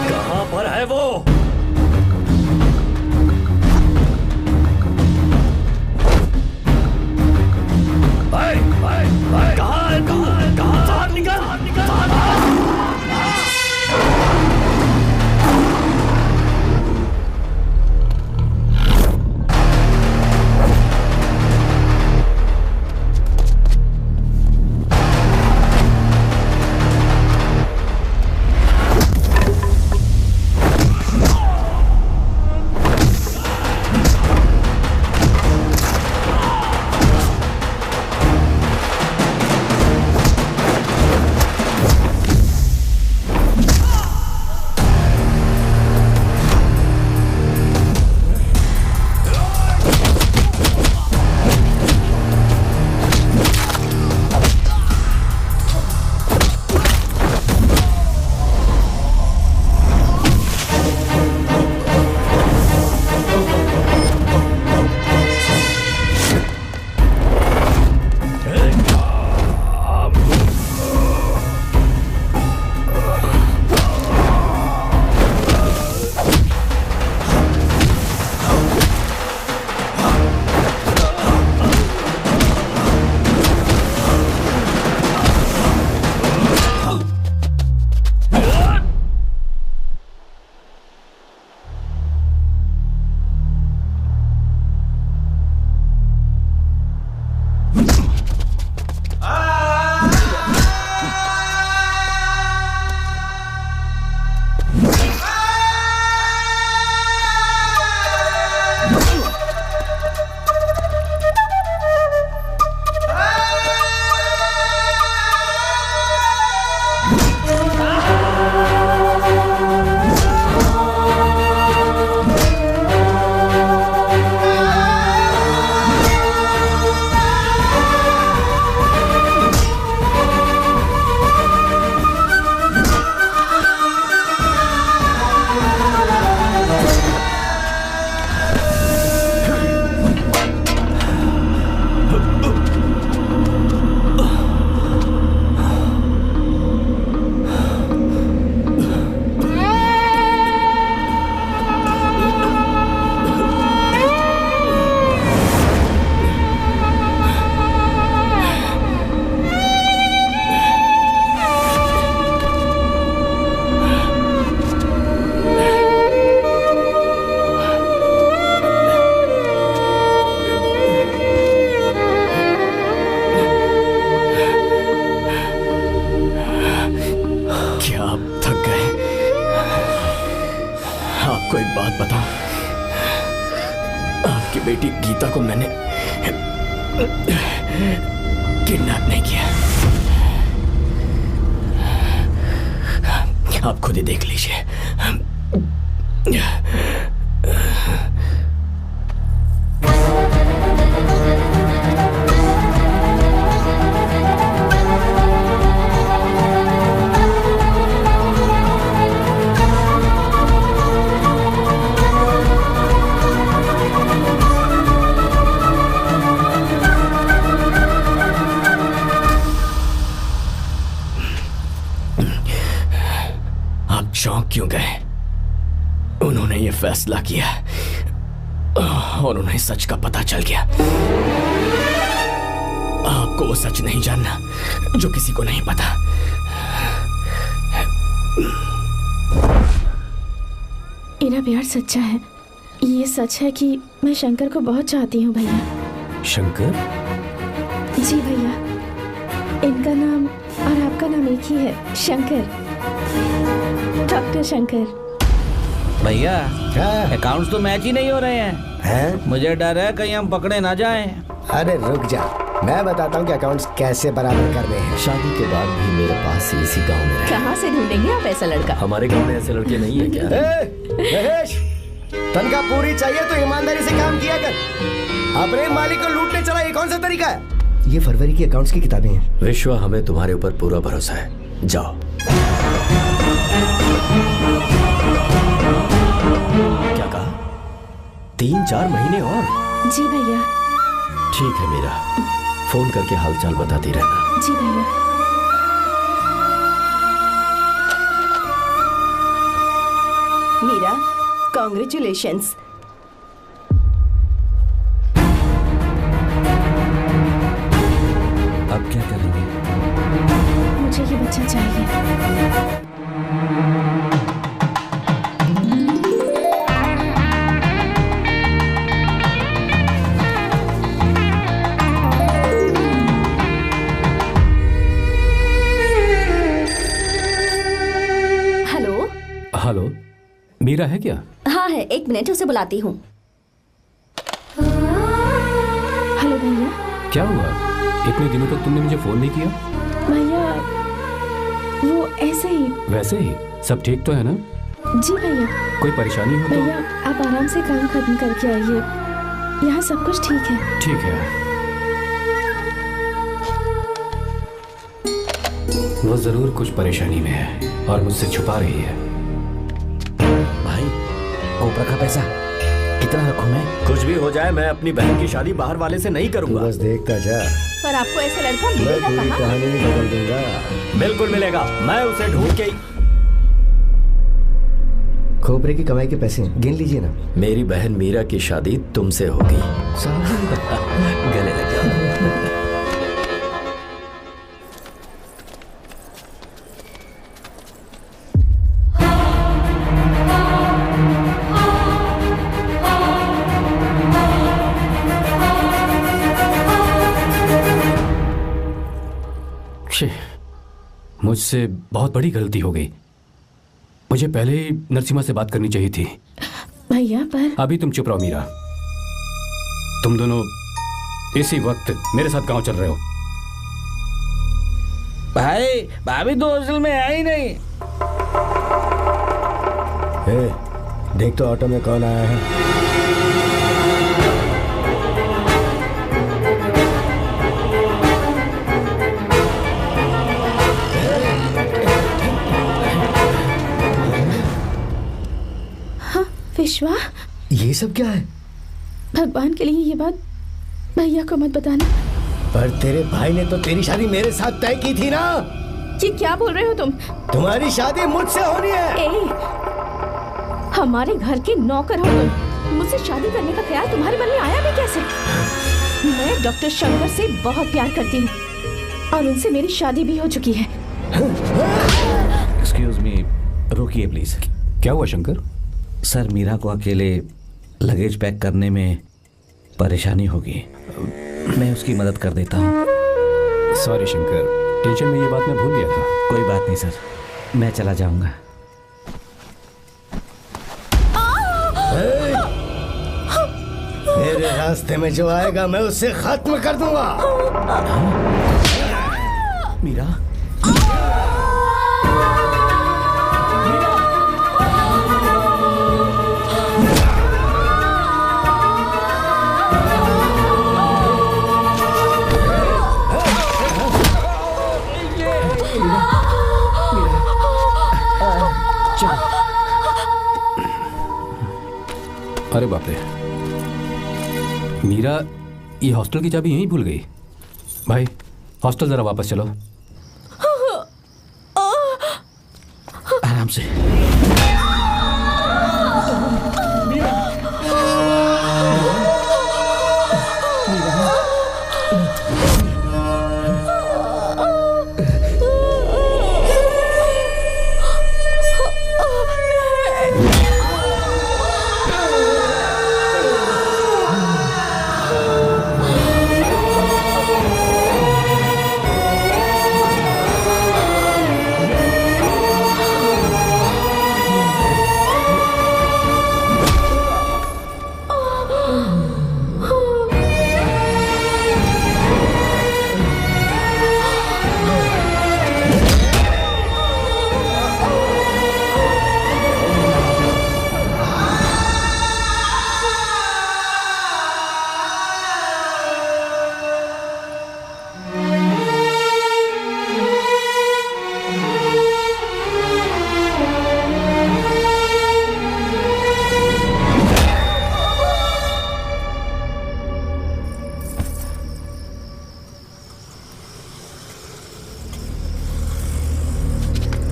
कहां पर है वो? बाहर निकल, आपको एक बात बताऊं, आपकी बेटी गीता को मैंने किडनैप नहीं किया। आप खुद ही देख लीजिए। चौंक क्यों गए? उन्होंने ये फैसला किया और उन्हें सच का पता चल गया। आपको वो सच नहीं जानना जो किसी को नहीं पता। मेरा प्यार सच्चा है। ये सच है कि मैं शंकर को बहुत चाहती हूँ भैया। शंकर? जी भैया, इनका नाम और आपका नाम एक ही है, शंकर, डॉक्टर शंकर। भैया अकाउंट्स तो मैच ही नहीं हो रहे हैं। मुझे डर है कहीं हम पकड़े ना जाएं। अरे रुक जा, मैं बताता हूँ कि अकाउंट्स कैसे बराबर करने हैं। शादी के बाद भी मेरे पास इसी गांव में कहाँ से ढूंढेंगे आप ऐसा लड़का? हमारे गांव में ऐसे लड़के नहीं है क्या? महेश, तनख्वाह पूरी चाहिए तो ईमानदारी से काम किया कर। अपने मालिक को लूटने चला, ये कौन सा तरीका है? ये फरवरी की अकाउंट्स की किताबें हैं। विश्वा, हमें तुम्हारे ऊपर पूरा भरोसा है। जाओ। क्या कहा? 3-4 महीने और? जी भैया। ठीक है मीरा, फोन करके हालचाल बताती रहना। जी भैया। मीरा, कॉन्ग्रेचुलेशंस। अब क्या करेंगे? मुझे ये बच्चा चाहिए। हेलो। हेलो, मीरा है क्या? हाँ है, 1 मिनट, उसे बुलाती हूँ। हेलो भैया। क्या हुआ? इतने दिनों तक तुमने मुझे फोन नहीं किया? भैया वो ऐसे ही। वैसे ही? सब ठीक तो है ना? जी भैया। कोई परेशानी हो तो? भैया आप आराम से काम खत्म करके आइए, यहाँ सब कुछ ठीक है। ठीक है। वो जरूर कुछ परेशानी में है और मुझसे छुपा रही है। भाई, कोबरा का पैसा कितना रखूं मैं? कुछ भी हो जाए, मैं अपनी बहन की शादी बाहर वाले से नहीं करूंगा। बस देखता जा। पर आपको ऐसा लड़का मैं मिलेगा पूरी कहाँ? कहानी बदल दूंगा। बिल्कुल मिलेगा, मैं उसे ढूंढ के। खोपरे की कमाई के पैसे गिन लीजिए ना। मेरी बहन मीरा की शादी तुमसे होगी। गले लग जाओ। मुझसे बहुत बड़ी गलती हो गई। मुझे पहले ही नरसिम्हा से बात करनी चाहिए थी। भैया पर अभी तुम चुप रहो मीरा। तुम दोनों इसी वक्त मेरे साथ गांव चल रहे हो। भाई, भाभी तो हॉस्टल में है ही नहीं। देख तो ऑटो में कौन आया है। विश्वा, ये सब क्या है? भगवान के लिए ये बात भैया को मत बताना। पर तेरे भाई ने तो तेरी शादी मेरे साथ तय की थी ना। ये क्या बोल रहे हो तुम? तुम्हारी शादी मुझसे होनी है। हमारे घर के नौकर हो तुम, मुझसे शादी करने का ख्याल तुम्हारे मन में आया भी कैसे? मैं डॉक्टर शंकर से बहुत प्यार करती हूँ और उनसे मेरी शादी भी हो चुकी है। एक्सक्यूज मी, रुकिए प्लीज। क्या हुआ शंकर? सर, मीरा को अकेले लगेज पैक करने में परेशानी होगी, मैं उसकी मदद कर देता हूँ। सॉरी शंकर, टेंशन में ये बात मैं भूल गया था। कोई बात नहीं सर, मैं चला जाऊंगा। मेरे रास्ते में जो आएगा मैं उससे खत्म कर दूंगा। मीरा, अरे बाप रे, मीरा ये हॉस्टल की चाबी यहीं भूल गई। भाई, हॉस्टल जरा वापस चलो। आराम से।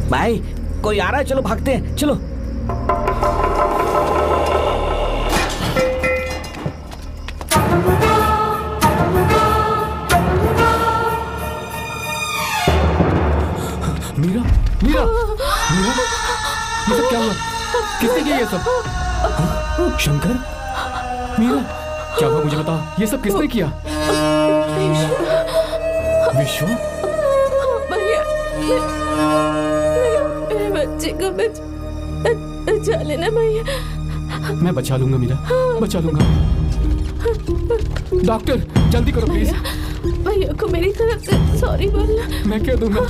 भाई कोई आ रहा है, चलो भागते हैं, चलो। मीरा, मीरा, मीरा, ये सब क्या हुआ? किसने किया ये सब? शंकर, मीरा, क्या हुआ मुझे बता, ये सब किसने किया? विश्व, भैया, मेरे बच्चे को बचा लेना भैया। मैं बचा लूंगा मीरा, बचा लूंगा। डॉक्टर जल्दी करो प्लीज। भैया को मेरी तरफ से सॉरी बोलना। मैं कह दूंगा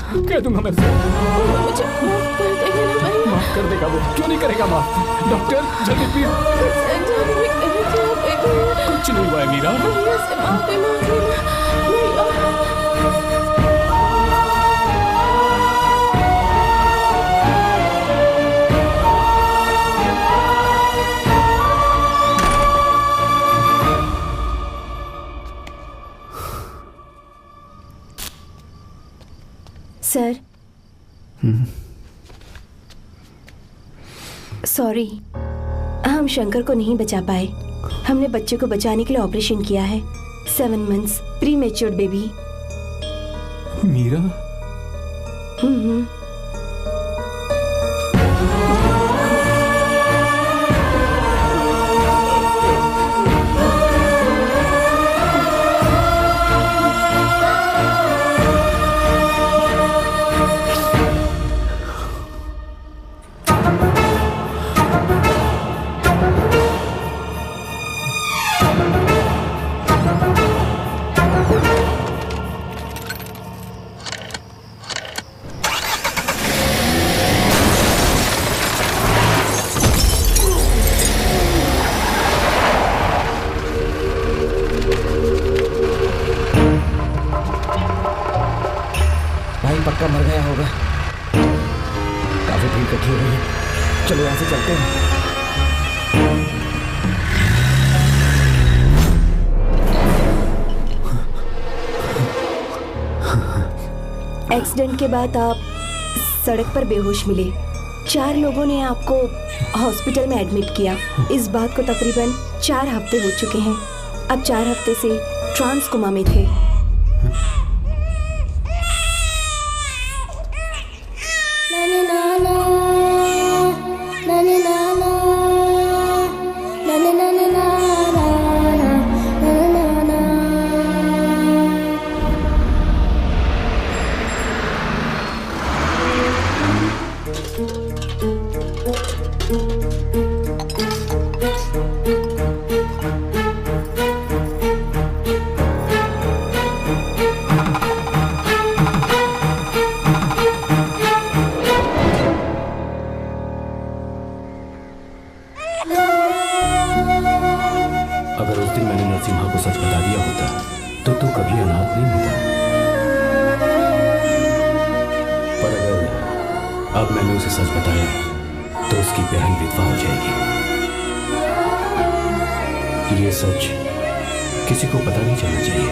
मैं मुझे माफ कर देगा ना भैया। माफ कर देगा वो, क्यों नहीं करेगा माफ? डॉक्टर जल्दी प्लीज। कुछ नहीं हुआ है मीरा। भैया से माफी मांग लेना सर। सॉरी, हम शंकर को नहीं बचा पाए। हमने बच्चे को बचाने के लिए ऑपरेशन किया है। 7 months प्रीमेच्योर बेबी। मीरा। पक्का मर गया होगा। काफी भीड़ इकट्ठी हो गई है, चलो यहाँ से चलते हैं। एक्सीडेंट के बाद आप सड़क पर बेहोश मिले। 4 लोगों ने आपको हॉस्पिटल में एडमिट किया। इस बात को तकरीबन 4 हफ्ते हो चुके हैं। अब 4 हफ्ते से ट्रांस कोमा में थे। अगर उस दिन मैंने नरसिम्हा को सच बता दिया होता तो तू कभी अनाथ नहीं होता। पर अगर अब मैंने उसे सच बताया तो उसकी बहन विधवा हो जाएगी। ये सच किसी को पता नहीं चलना चाहिए।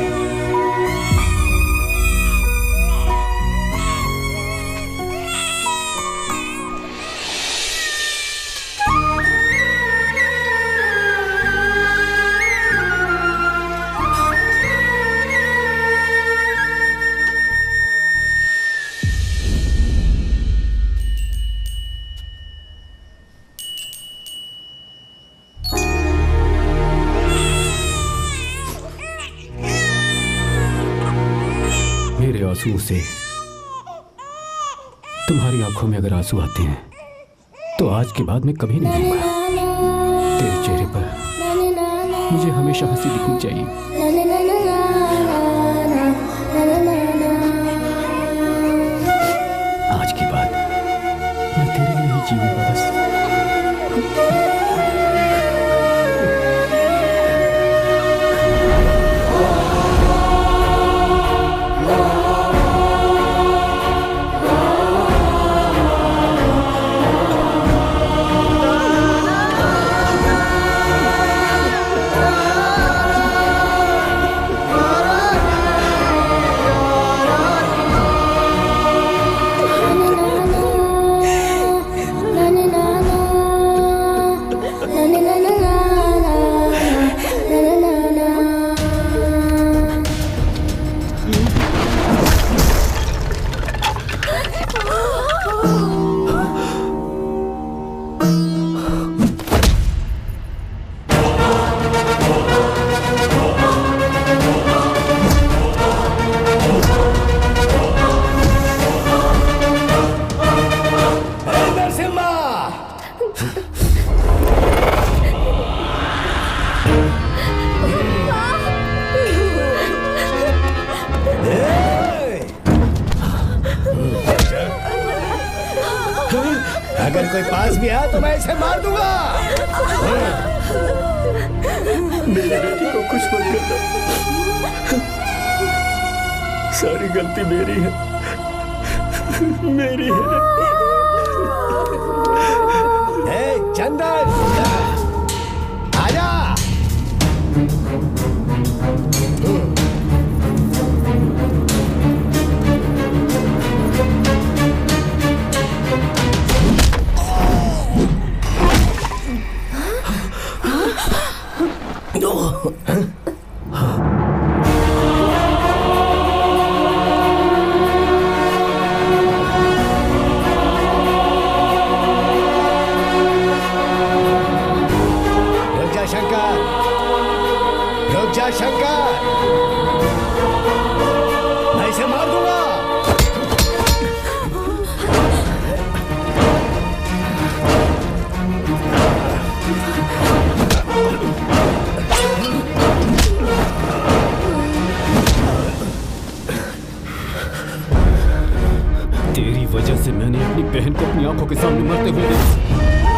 मेरे आंसुओं से तुम्हारी आंखों में अगर आंसू आते हैं तो आज के बाद मैं कभी नहीं रहूंगा। तेरे चेहरे पर मुझे हमेशा हंसी दिखनी चाहिए। आज के बाद मैं तेरे लिए ही जीऊंगा बस। कोई पास भी आया तो मैं इसे मार दूंगा। मेरी बेटी को कुछ मत करना, सारी गलती मेरी है, मेरी है। चंदन आजा। शंकर, मैं इसे मार दूंगा। तेरी वजह से मैंने अपनी बहन को अपनी आंखों के सामने मरते हुए देखा।